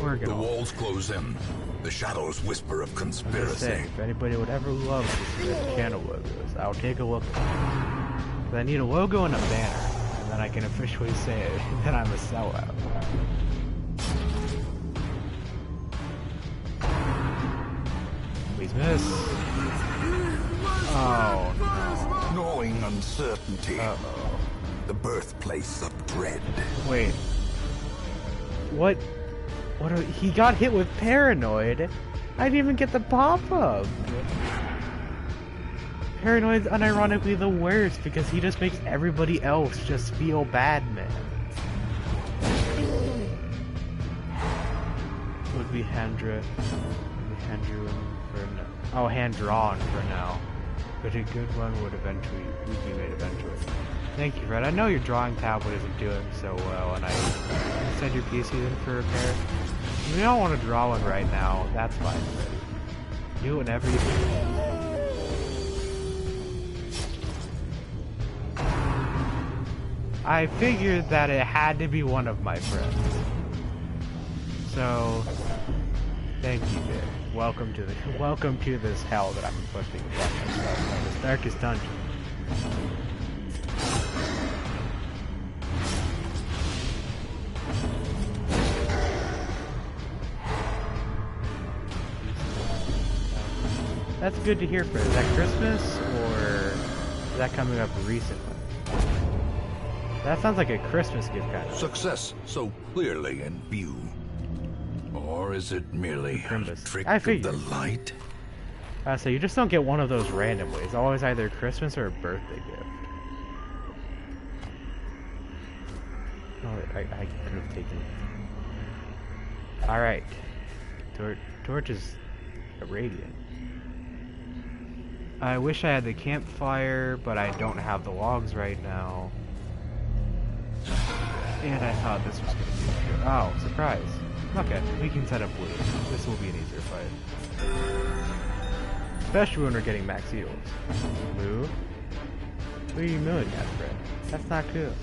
We're The gonna... walls close in. The shadows whisper of I'm just conspiracy. saying, if anybody would ever love to submit channel logos, I'll take a look at them. But I need a logo and a banner, and then I can officially say that I'm a sellout. Please miss. Oh, Gnawing uncertainty. no. Uh-oh. The birthplace of dread. Wait. What? He got hit with Paranoid. I didn't even get the pop-up. Paranoid's unironically the worst because he just makes everybody else just feel bad, man. be hand drawn for now. Oh, hand drawn for now. But a good one would be made eventually. Thank you, Fred. I know your drawing tablet isn't doing so well, and I send your PC in for repair. If you don't want to draw one right now, that's fine, Fred. Do it whenever you can. I figured that it had to be one of my friends. So, thank you, Vic. Welcome to this hell that I'm inflicting upon myself, this darkest dungeon. That's good to hear, Fred. Is that Christmas, or is that coming up recently? That sounds like a Christmas gift kind of. Success so clearly in view. Or is it merely a trick of the light? So you just don't get one of those randomly. It's always either Christmas or a birthday gift. Oh, I could have taken it. Alright. Torch is radiant. I wish I had the campfire, but I don't have the logs right now. And I thought this was going to be good. Oh, surprise. Okay, we can set up blue. This will be an easier fight. Especially when we're getting max heals. Blue? What are you mooing at, Fred? That's not cool.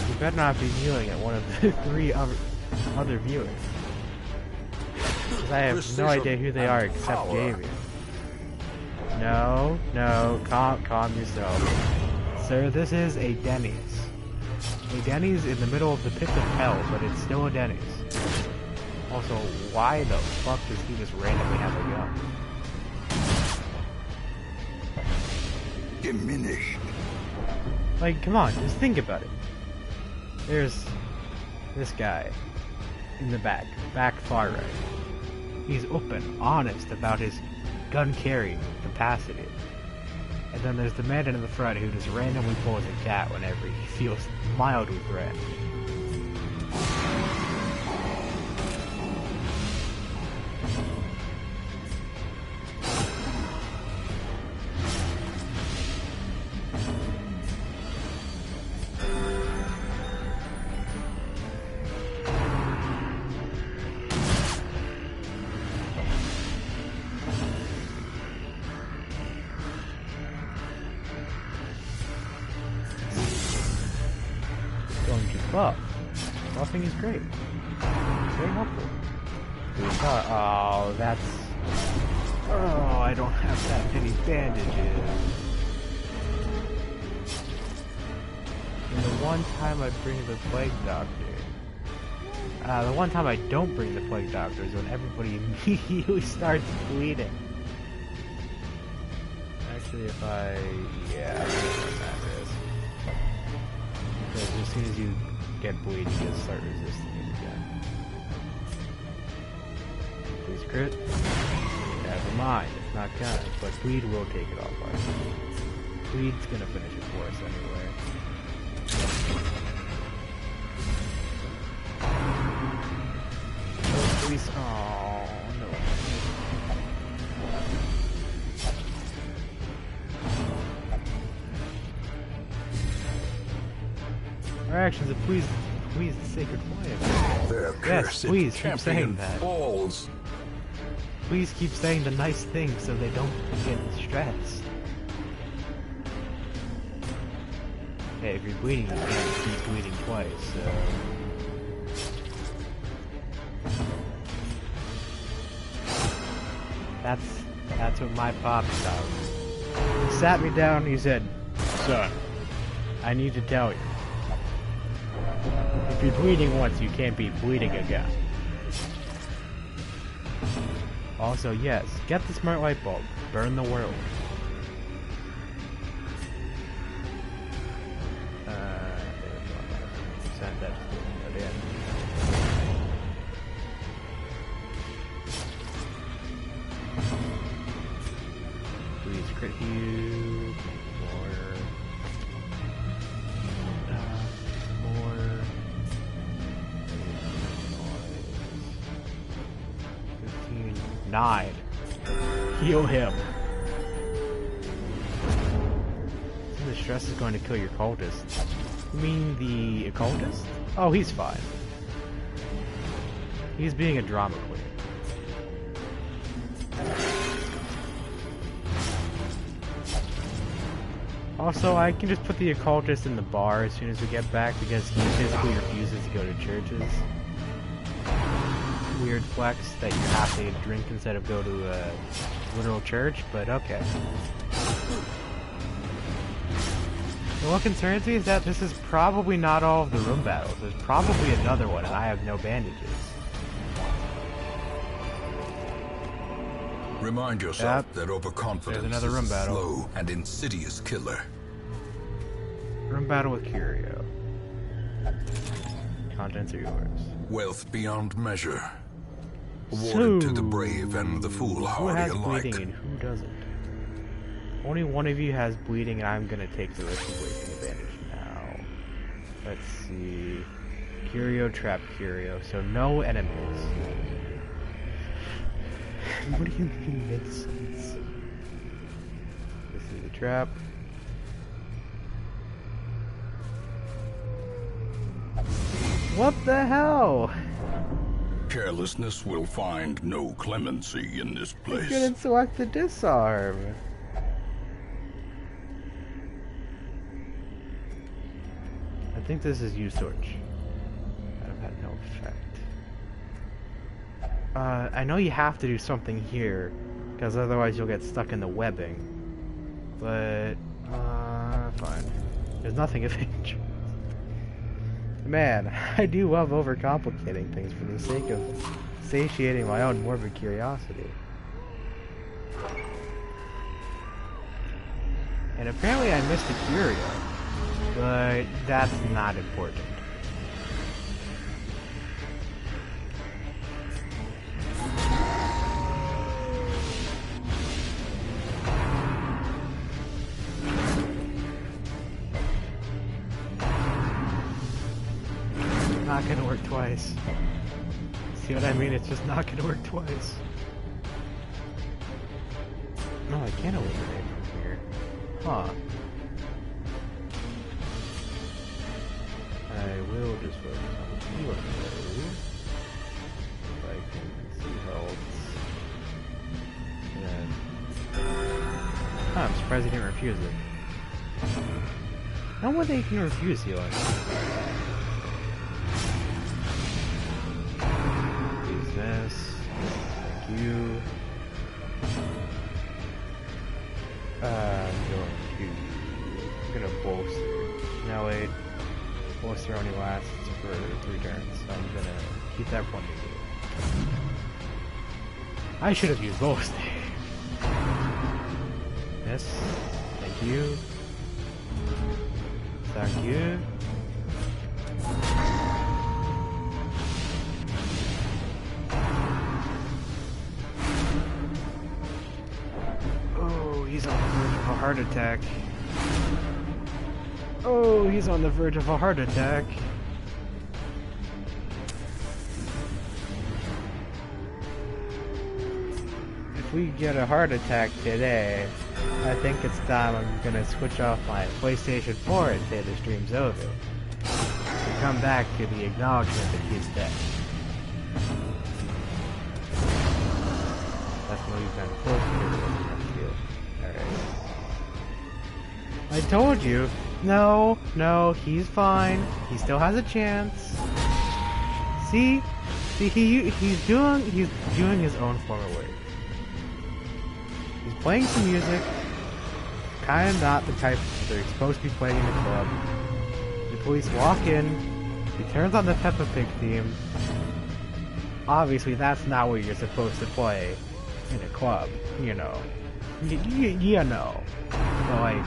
You better not be healing at one of the 3 other viewers. Because I have no idea who they are except Javier. No, calm yourself. Sir, this is a Denny's. A Denny's in the middle of the pits of hell, but it's still a Denny's. Also, why the fuck does he just randomly have a gun? Diminished. Like, come on, just think about it. There's this guy in the back far right. He's open, honest about his gun carrying capacity. And then there's the man in the front who just randomly pulls a cat whenever he feels mildly threatened. Buffing is great. Very helpful. Oh, that's... Oh, I don't have that many bandages. And the one time I bring the plague doctor... the one time I don't bring the plague doctor is when everybody immediately starts bleeding. Actually, if I... Yeah, I think that is. Because as soon as you get bleed, you just start resisting it again. Please crit. Never mind, it's not gonna, but bleed will take it off our. Bleed's gonna finish it for us anyway. Oh, please. Oh, no. Our actions have pleased the sacred flame. Yes, please keep saying that. Falls. Please keep saying the nice things so they don't get stressed. Hey, if you're bleeding, you can't keep bleeding twice, so... That's what my pop thought. He sat me down and he said, "Son, I need to tell you. If you're bleeding once, you can't be bleeding again. Also, yes, get the smart light bulb. Burn the world." Send that again. Please crit you. More. 9. Heal him. So the stress is going to kill your cultist. You mean the occultist? Oh, he's fine. He's being a drama queen. Also, I can just put the occultist in the bar as soon as we get back because he physically refuses to go to churches. Weird flex that you have to drink instead of go to a literal church, but okay. And what concerns me is that this is probably not all of the room battles. There's probably another one and I have no bandages. Remind yourself that overconfidence is a slow and insidious killer. Room battle with Curio. Contents are yours. Wealth beyond measure. Awarded to the brave and the foolhardy alike. Who has bleeding and who doesn't? Only one of you has bleeding and I'm gonna take the risk of wasting advantage now. Let's see. Curio, trap Curio. So no enemies. What do you mean makes sense? This is the trap. What the hell? Carelessness will find no clemency in this place. You couldn't select the disarm. I think this is U Torch. That have had no effect. I know you have to do something here, because otherwise you'll get stuck in the webbing. But, fine. There's nothing of interest. Man, I do love overcomplicating things for the sake of satiating my own morbid curiosity. And apparently I missed a Curio, but that's not important. Not gonna work twice. See what I mean? It's just not gonna work twice. No, I can't eliminate from here. Huh. I will just focus on two of those. If I can see health. Yeah. I'm surprised he didn't refuse it. No one they can refuse healing. This. Thank you. I'm gonna bolster. Now wait. Bolster only lasts for 3 turns, so I'm gonna keep that one. I should have used bolster. Yes. Thank you. Thank you. He's on the verge of a heart attack. Oh, he's on the verge of a heart attack. If we get a heart attack today, I think it's time I'm gonna switch off my PlayStation 4 and say the stream's over. To come back to the acknowledgement that he's dead. That's what we've been close to. I told you. No, he's fine. He still has a chance. See, he's doing his own form of work. He's playing some music. Kind of not the type that they're supposed to be playing in a club. The police walk in. He turns on the Peppa Pig theme. Obviously, that's not what you're supposed to play in a club. You know. You know. But like,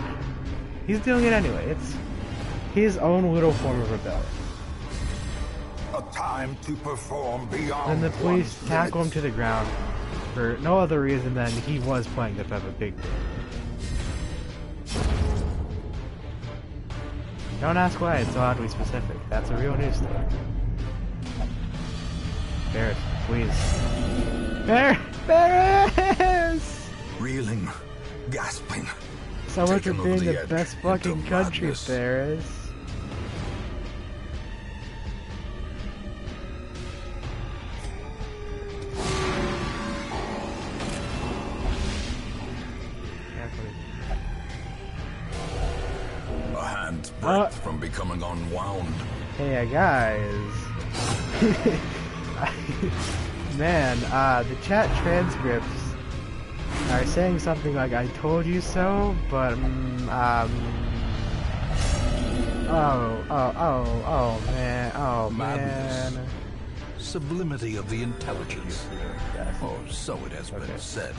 he's doing it anyway. It's his own little form of rebellion. A time to perform beyond. And the police tackle him to the ground for no other reason than he was playing the Peppa Pig game. Don't ask why, it's so oddly specific. That's a real news story. Barris, please. Paris! Reeling, gasping. So much for taken being over the the edge best fucking into country, madness. Paris. A hand's breadth from becoming unwound. Hey guys. Man, the chat transcripts are saying something like "I told you so," but oh Madness. man. Sublimity of the intelligence. Or so it has been said.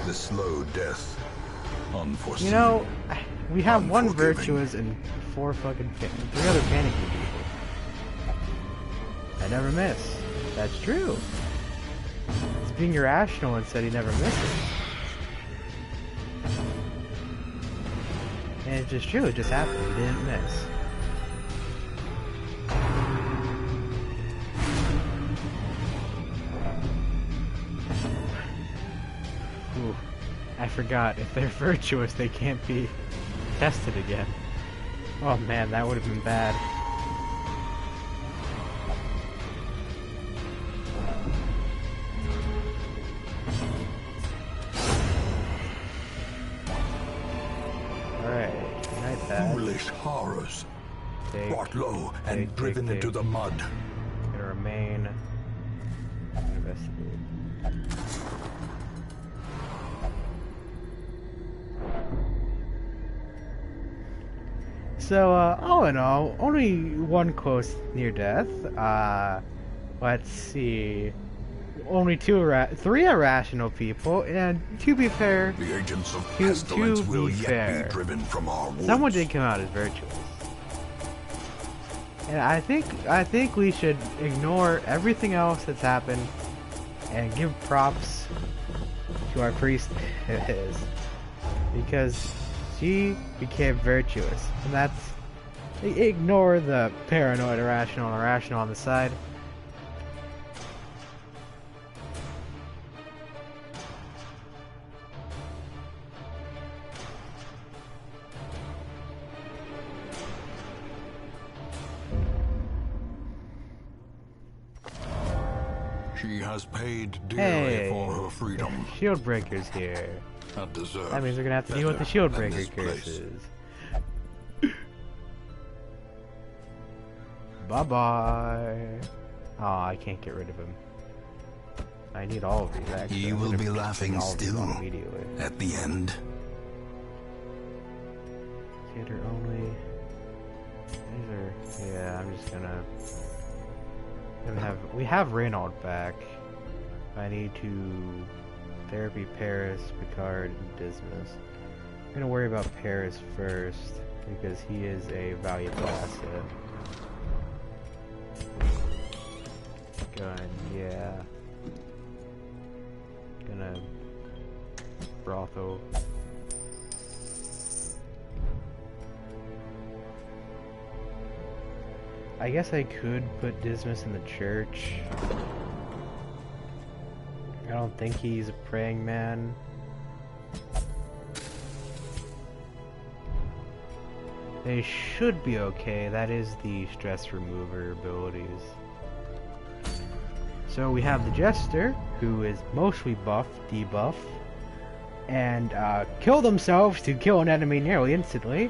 The slow death. Unforeseen. You know, we have one Unforgiving. virtuous and three other panicky people. I never miss. That's true. It's being irrational and said he never misses. And it's just true, it just happened, he didn't miss. Ooh, I forgot, if they're virtuous, they can't be tested again. Oh man, that would have been bad. Alright, night that. Foolish horrors. Take, Brought low and driven into the mud. Gonna remain. Investigate. So, all in all, only one close near death. Let's see. Only three irrational people, and to be fair, The agents of To pestilence be will yet fair, be driven from our woods. someone did come out as virtuous. And I think we should ignore everything else that's happened and give props to our priestess because she became virtuous, and that's ignore the paranoid, irrational, and irrational on the side. She has paid dearly Hey, for her freedom. Shieldbreaker's here. That deserves That means we're gonna have to deal with the better than Shieldbreaker this place. curses. Bye-bye. Oh, I can't get rid of him. I need all of these, actually. He I'm will gonna be put laughing all of these still on immediately. at the end. Theater only. These are... Yeah, I'm just gonna have... We have Reynaud back. I need to... Therapy Paris, Picard, and Dismas. I'm gonna worry about Paris first, because he is a valuable asset. Gun, yeah. Gonna... Brothel. I guess I could put Dismas in the church. I don't think he's a praying man. They should be okay. That is the stress remover abilities. So we have the Jester, who is mostly buff, debuff, and kill themselves to kill an enemy nearly instantly.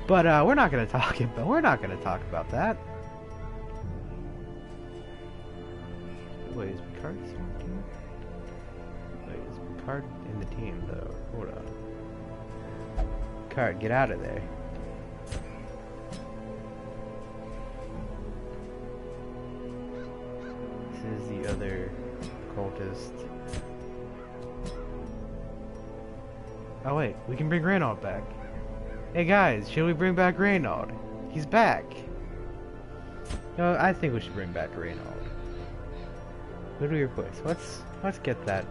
But we're not gonna talk about that. Wait, is Picard still in the team? Wait, is Picard in the team though? Hold on. Picard, get out of there. This is the other cultist. Oh wait, we can bring Reynaud back. Hey guys, should we bring back Reynaud? He's back. No, I think we should bring back Reynaud. Who do we replace? Let's get that.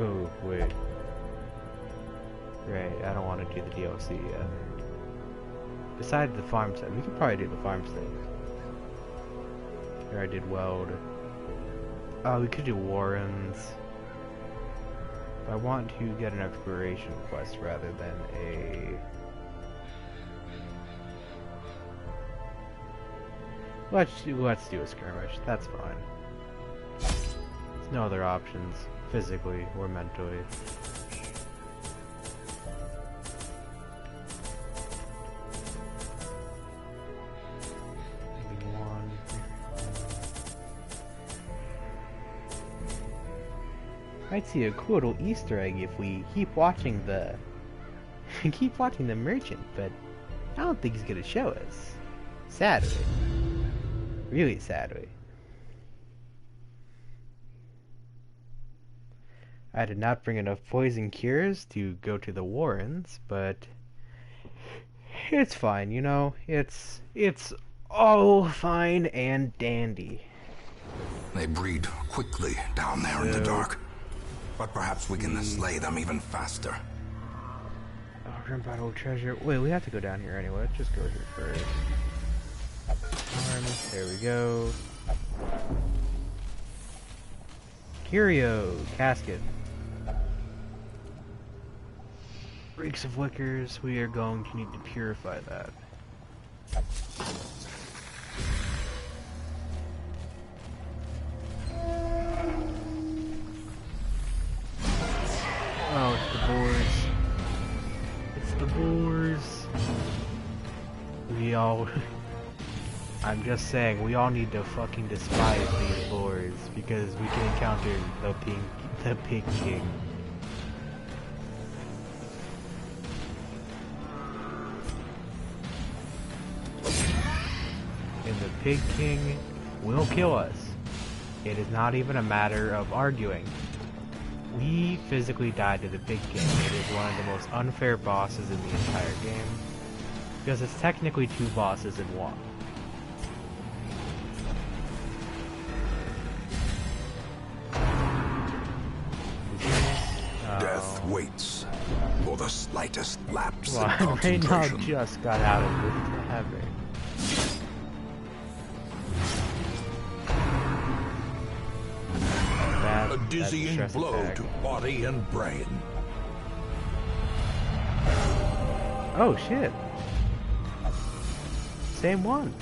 Oh, wait. Right, I don't want to do the DLC yet. Besides the farmstead, we could probably do the farmstead. Here I did weld. Oh, we could do Warrens. I want to get an exploration quest rather than a... Let's do a skirmish. That's fine. There's no other options, physically or mentally. Might see a cool little Easter egg if we keep watching the merchant, but I don't think he's gonna show us. Sadly. Really sadly. I did not bring enough poison cures to go to the Warrens, but it's fine, you know. It's all fine and dandy. They breed quickly down there in the dark. But perhaps we can slay them even faster. Oh, grim battle treasure. Wait, we have to go down here anyway. Let's just go here first. There we go. Curio casket. Reeks of liquors. We are going to need to purify that. Oh, it's the boars. It's the boars. We all... I'm just saying, we all need to fucking despise these boars because we can encounter the Pig King. And the Pig King will kill us. It is not even a matter of arguing. We physically died to the Pig King. It is one of the most unfair bosses in the entire game. Because it's technically two bosses in one. Death waits for the slightest lapse in Well, concentration. Reynold just got out of the heaven. A dizzying blow attack. to body and brain. Oh shit. Same one.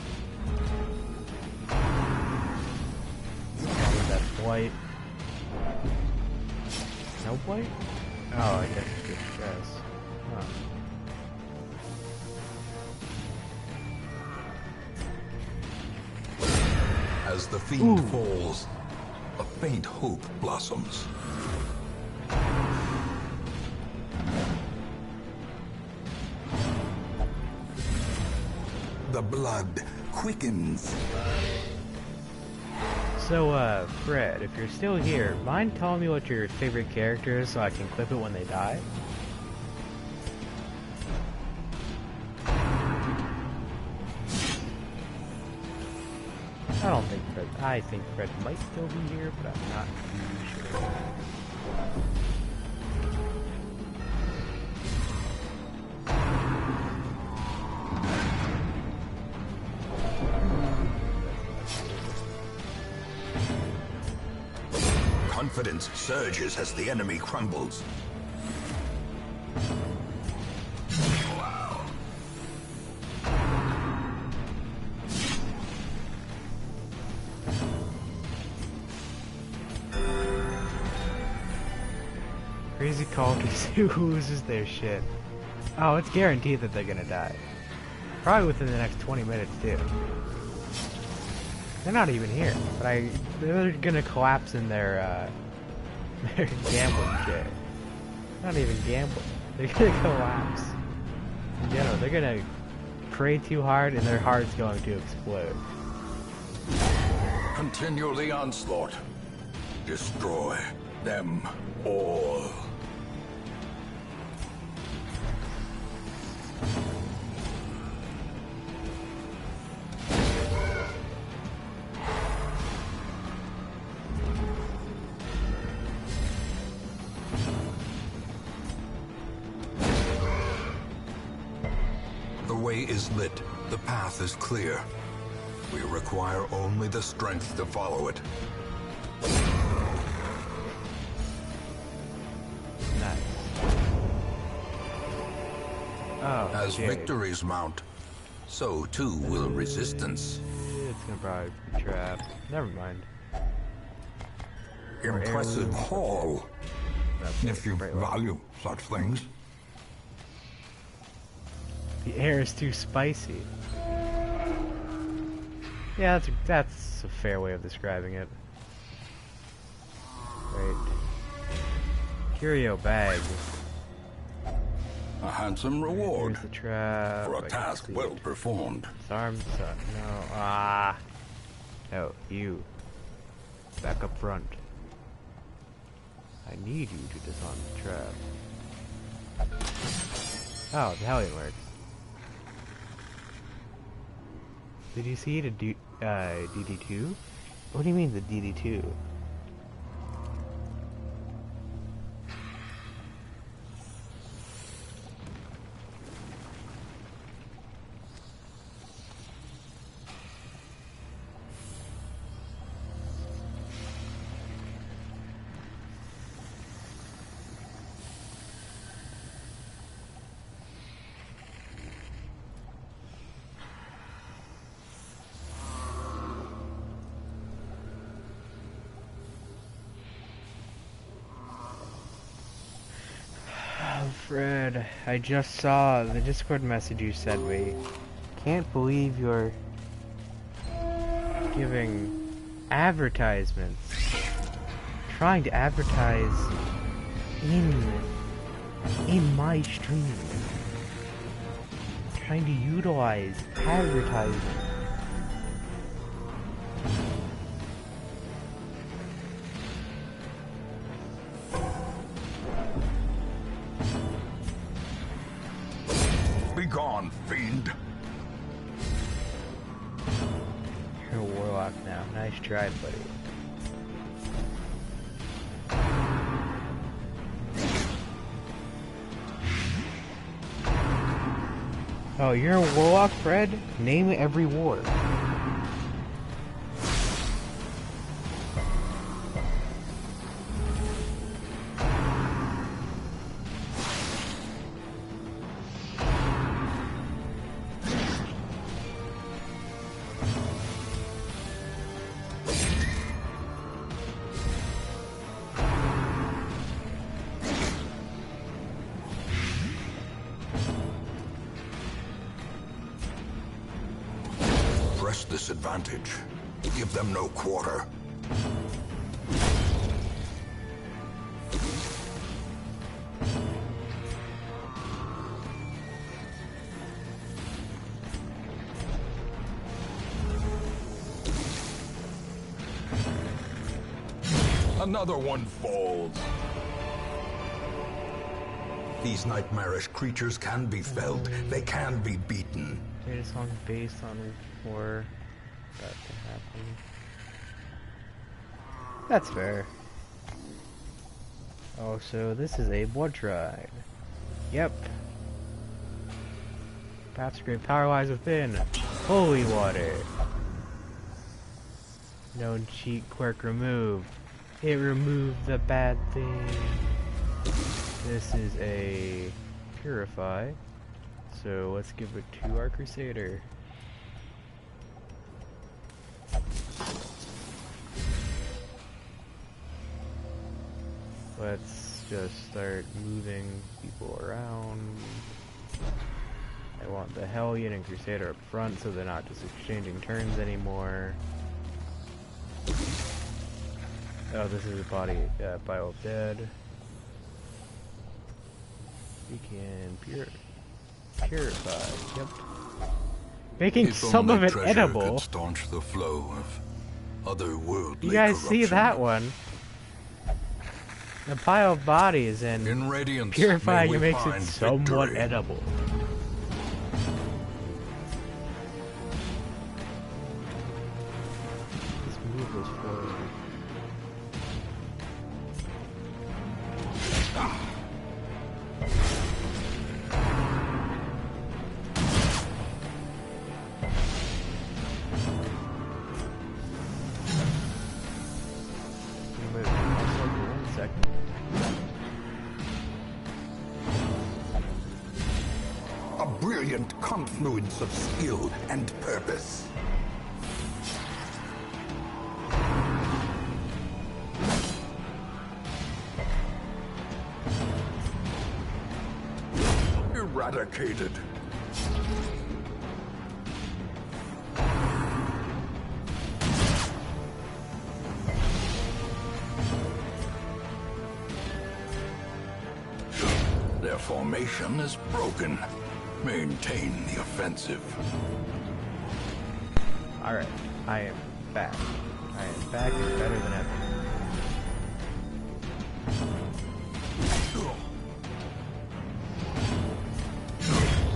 Oh, that's white. No white? Oh, I guess it's just stress. Huh. As the fiend falls, a faint hope blossoms. The blood quickens. So, Fred, if you're still here, mind telling me what your favorite character is so I can clip it when they die? I don't think Fred... I think Fred might still be here, but I'm not too sure. Confidence surges as the enemy crumbles. Crazy cultist who loses their shit. Oh, it's guaranteed that they're gonna die. Probably within the next 20 minutes, too. They're not even here, but they're gonna collapse in their gambling shit. Not even gambling. They're gonna collapse. In general, they're gonna pray too hard and their heart's going to explode. Continue the onslaught. Destroy them all. way is lit. The path is clear. We require only the strength to follow it. Nice. Oh, As jade. victories mount, so too will resistance. It's gonna probably be trapped. Never mind. Impressive haul, if you value such things. The air is too spicy. Yeah, that's a fair way of describing it. Right. Curio bag. A handsome reward Here's the trap. for a task well performed. Arms up. No. Ah. No, you. Back up front. I need you to disarm the trap. Oh, the Hellion works. Did you see the DD2? What do you mean the DD2? Fred, I just saw the Discord message you sent me. Can't believe you're giving advertisements. Trying to advertise in my stream. Trying to utilize advertising. Begone, fiend! You're a warlock now. Nice try, buddy. Oh, you're a warlock, Fred? Name every ward. Press this advantage. Give them no quarter. Another one falls. These nightmarish creatures can be felled. They can be beaten. Made a song based on war that can happen. That's fair. Oh, so this is a blood ride. Yep. Path's great power lies within. Holy water. Known cheat quirk removed. It removed the bad thing. This is a purify. So let's give it to our Crusader. Let's just start moving people around. I want the Hellion and Crusader up front so they're not just exchanging turns anymore. Oh, this is a pile of dead. We can purify. Yep. Making some of it edible. Could staunch the flow of otherworldly you guys see corruption. that one? The pile of bodies and In Radiance, purifying may it we makes it find somewhat victory. edible. Let's move this forward. second. A brilliant confluence of skill and purpose. Eradicated. Their formation is broken. Maintain the offensive. Alright, I am back. I am back and better than ever.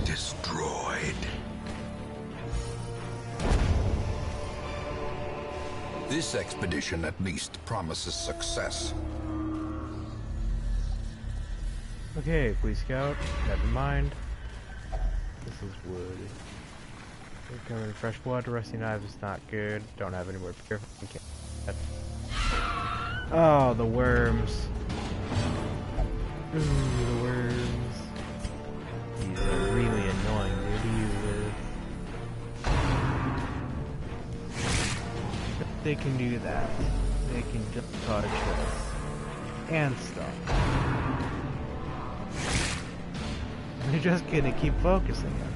Destroyed. This expedition at least promises success. Okay, please scout. Never mind. This is wood. Covered in fresh blood. Rusty knives is not good. Don't have any more beer. Oh, the worms. Ooh, the worms. These are really annoying to deal with. But they can do that. They can just touch us. And stuff. They're just gonna keep focusing on it.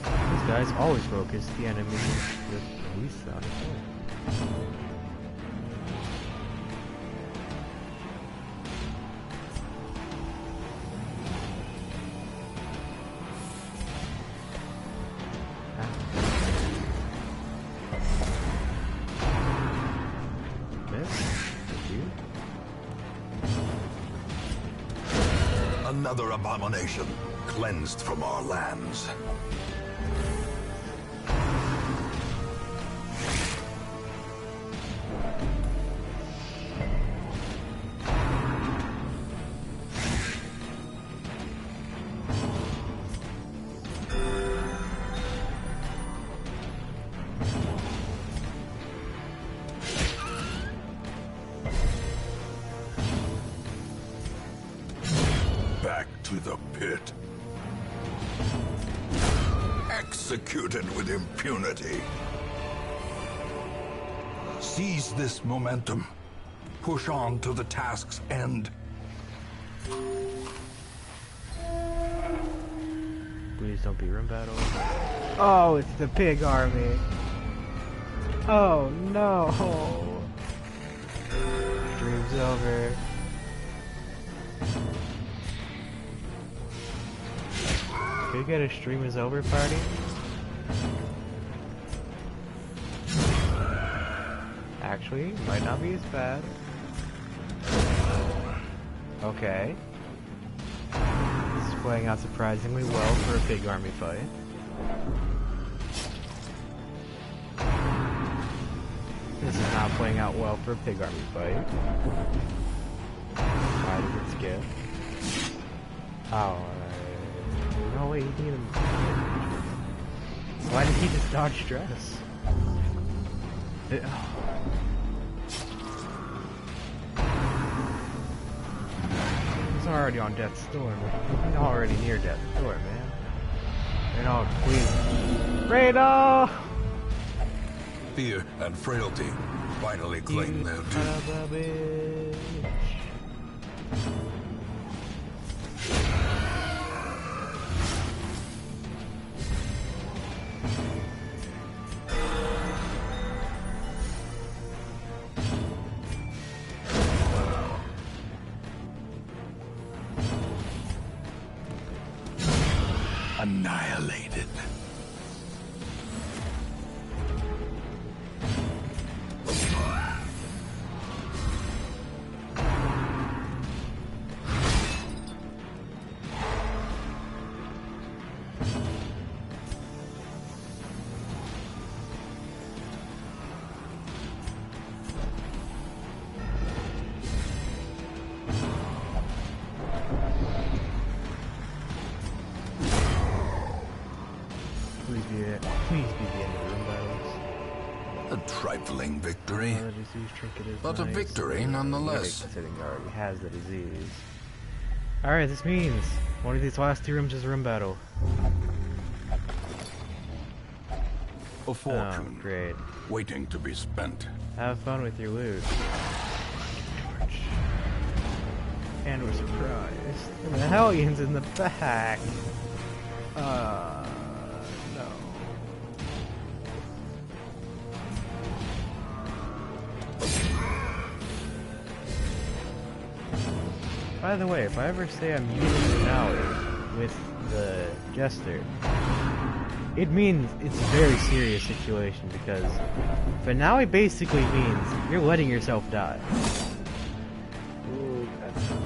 These guys always focus the enemy with the least amount of time. Another abomination cleansed from our lands. Back to the pit. Executed with impunity. Seize this momentum. Push on to the task's end. Please don't be room battle. Oh, it's the pig army. Oh no. Dream's over. Could we get a stream is over party? Actually, might not be as bad. Okay. This is playing out surprisingly well for a pig army fight. This is not playing out well for a pig army fight. Why did it skip? Oh, no way, he didn't even... Why did he just dodge stress? He's already on Death's Door, man. He's already near Death's Door, man. Reynaud, please. Reynaud! Fear and frailty finally claim their due. Annihilated. Please be the end of room battles. A trifling victory, The disease trinket is but a nice. victory nonetheless. Considering he already has the disease. Alright, this means one of these last 2 rooms is a room battle. A fortune Oh, great. waiting to be spent. Have fun with your loot. And we're surprised. And the Hellions in the back. No. By the way, if I ever say I'm using Finale with the Jester, it means it's a very serious situation because Finale basically means you're letting yourself die. Ooh, that's not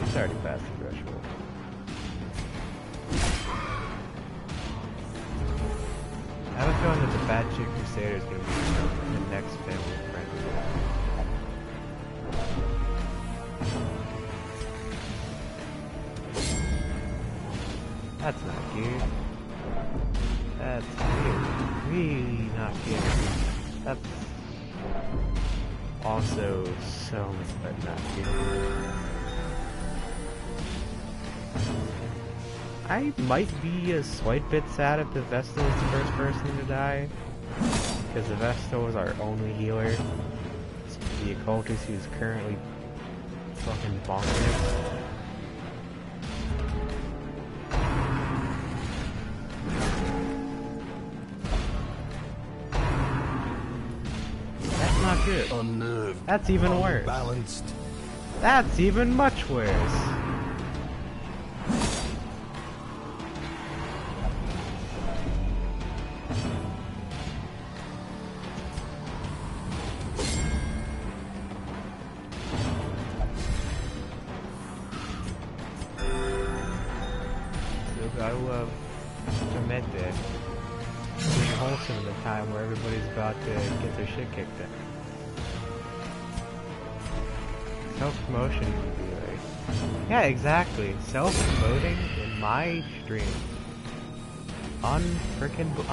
he's already past the threshold. I have a feeling that the Bad Chick Crusader is going to be the next family friend. That's not cute. That's weird. Really not cute. That's also so much not cute. I might be a slight bit sad if the Vestal is the first person to die, because the Vestal is our only healer. It's the occultist who's currently fucking bonkers. That's not good. Unnerved. That's even worse. Balanced. That's even much worse. I love Clemente being wholesome in the time where everybody's about to get their shit kicked in. Self-promotion would be like... Yeah, exactly. Self-promoting in my stream. Unforgivable.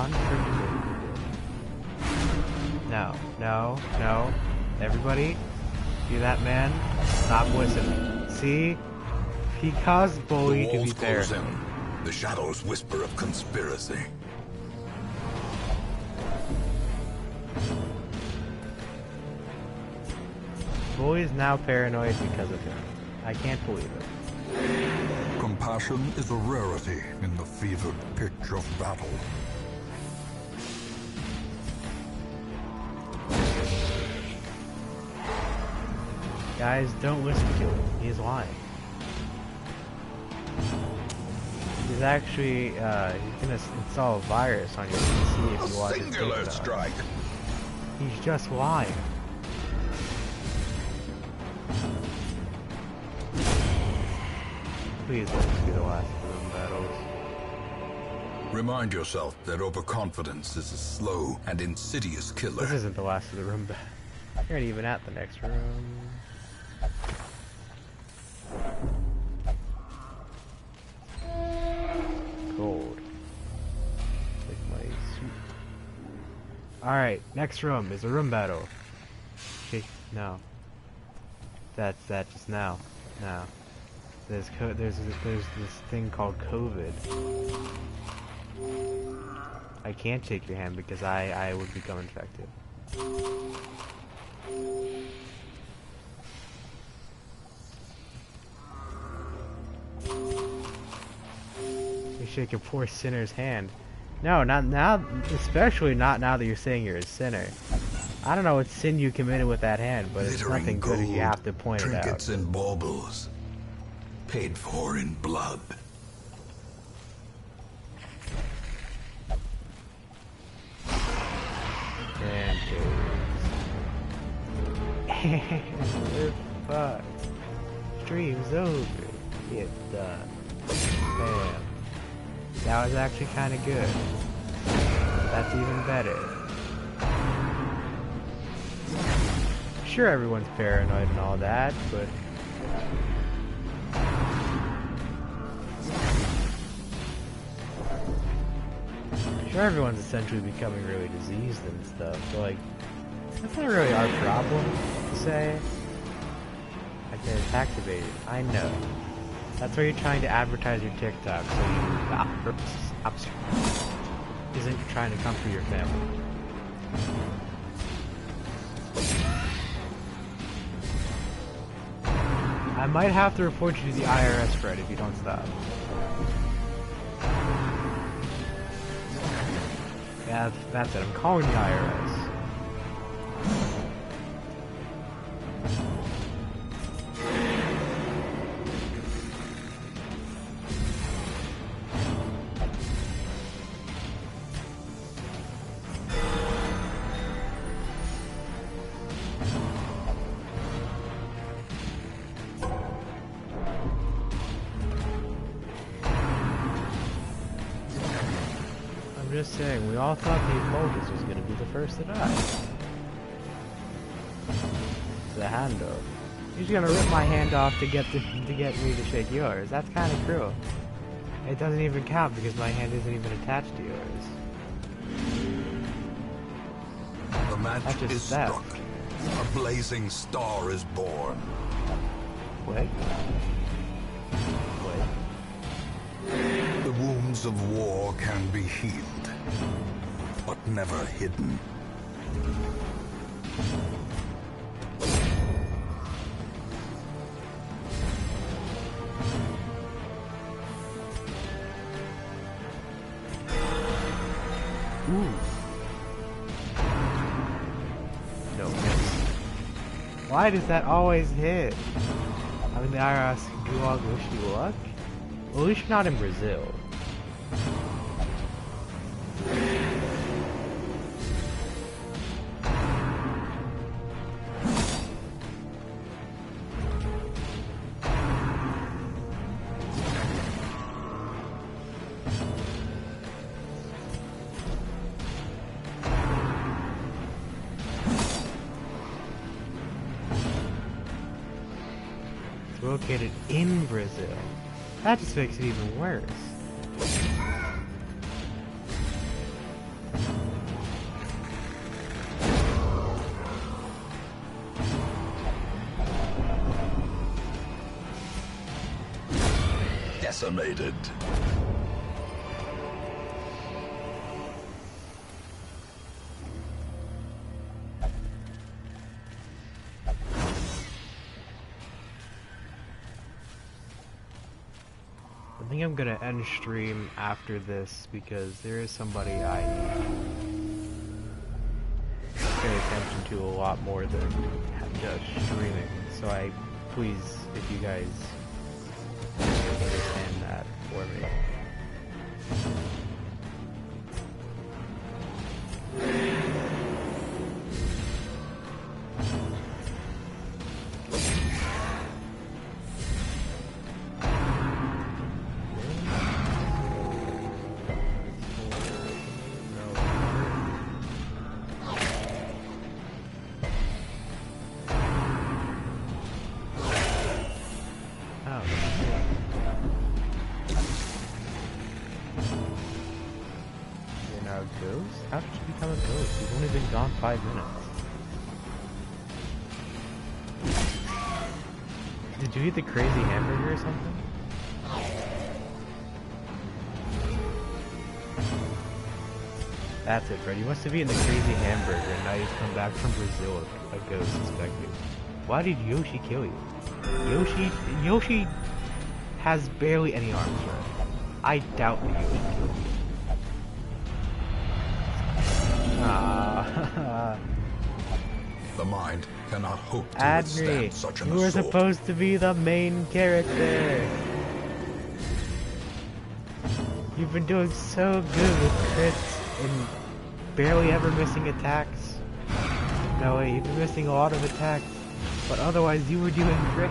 No, no, no. Everybody, see that man? Stop listening. See? He caused Bully to be paranoid. The shadows whisper of conspiracy. Bully is now paranoid because of him. I can't believe it. Compassion is a rarity in the fevered pitch of battle. Guys, don't listen to him. He's lying. He's actually, he's gonna install a virus on your PC if you watch his Singular TikTok. strike. He's just lying. Please let this be the last room battles. Remind yourself that overconfidence is a slow and insidious killer. This isn't the last of the room battles. You're not even at the next room. Gold. Take my suit. Alright, next room is a room battle. Okay, no. That's that just now. No. There's this thing called COVID. I can't shake your hand because I would become infected. You shake a poor sinner's hand. No, not now, especially not now that you're saying you're a sinner. I don't know what sin you committed with that hand, but it's nothing good if you have to point it out. Trinkets and baubles, paid for in blood. We're fucked. Stream's over. It's done. Bam. That was actually kind of good. That's even better. Sure, everyone's paranoid and all that, but sure, everyone's essentially becoming really diseased and stuff, but like, that's not really our problem, to say. Okay, it's activated. I know. That's why you're trying to advertise your TikTok, so you isn't trying to come for your family. I might have to report you to the IRS, Fred, if you don't stop. Yeah, that's it. I'm calling the IRS. I'm just saying, we all thought the Effulgence was going to be the first to die. The hand off. He's going to rip my hand off to get me to shake yours. That's kind of cruel. It doesn't even count because my hand isn't even attached to yours. The match is struck. A blazing star is born. Wait. The wounds of war can be healed, but never hidden. Ooh. No miss. Why does that always hit? I mean, the IRS gulag wish you luck? Well, at least you're not in Brazil. It's located in Brazil. That just makes it even worse. Decimated. I think I'm gonna end stream after this because there is somebody I need to pay attention to a lot more than just streaming. So please, if you guys understand that for me. Ghost? How did you become a ghost? You've only been gone 5 minutes. Did you eat the crazy hamburger or something? That's it, Fred. You must have eaten the crazy hamburger and now you've come back from Brazil a ghost suspected. Why did Yoshi kill you? Yoshi has barely any arms, Fred. I doubt that Yoshi killed you. The mind cannot hope to Adri, withstand such an you were assault. supposed to be the main character. You've been doing so good with crits and barely ever missing attacks. No way, you've been missing a lot of attacks, but otherwise you were doing great.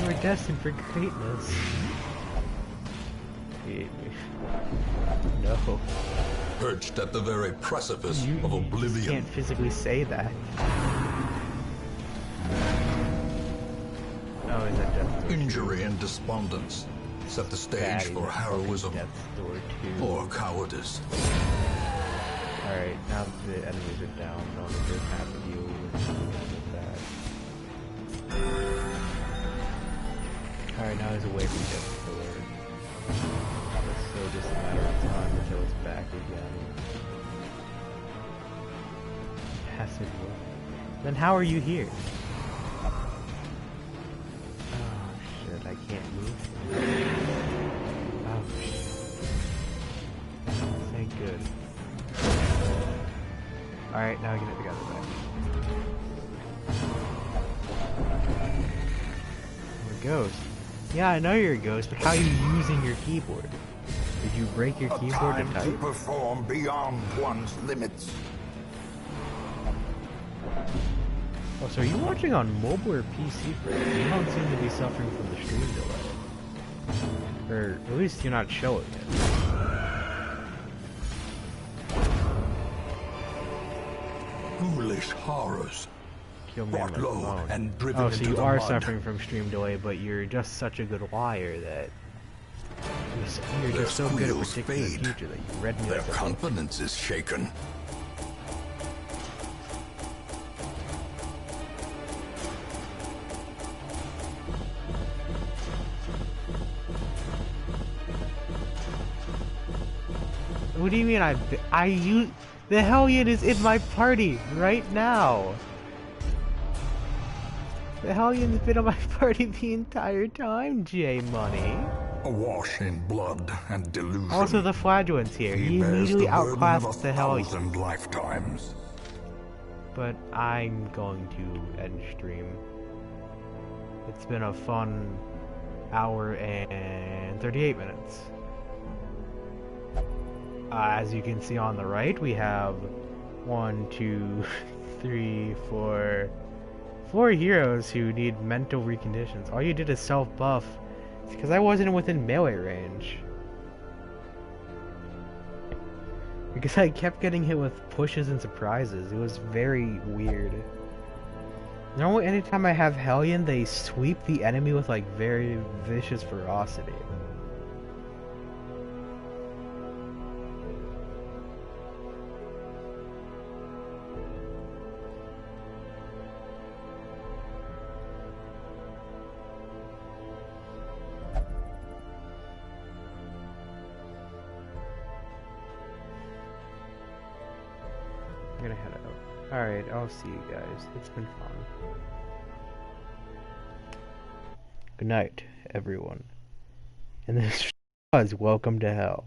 You were destined for greatness. No. Perched at the very precipice You of oblivion. can't physically say that. How is that Death Door 2? Injury and despondence set the stage for heroism or cowardice. Alright, now that the enemies are down, no one does have to deal with that. Alright, now he's away from Death Door. So just a matter of time until it's back again. Passive weapon. Then how are you here? Oh shit, I can't move. Oh shit. Thank good. Alright, now I get it together back. I'm a ghost. Yeah, I know you're a ghost, but how are you using your keyboard? Did you break your keyboard to type? To perform beyond one's limits. Oh, so are you watching on mobile or PC, Fred? You don't seem to be suffering from the stream delay. Or at least you're not showing it. Foolish horrors. Brought low and driven oh, so into you the are mud. suffering from stream delay, but you're just such a good liar that you're just so good at predicting the future that you read me Their like a confidence is shaken. What do you mean I use the Hellion is in my party right now. The Hellion's been on my party the entire time, J-Money. Awash in blood and delusion. Also, the Flagellant's here. He bears immediately the burden of outclassed the Hellion. 1,000 lifetimes. But I'm going to end stream. It's been a fun hour and 38 minutes. As you can see on the right, we have 1, 2, 3, 4 heroes who need mental reconditions. All you did is self-buff. It's because I wasn't within melee range. Because I kept getting hit with pushes and surprises. It was very weird. Normally, anytime I have Hellion, they sweep the enemy with like very vicious ferocity. I'm gonna head out. Alright, I'll see you guys. It's been fun. Good night, everyone. And this was Welcome to Hell.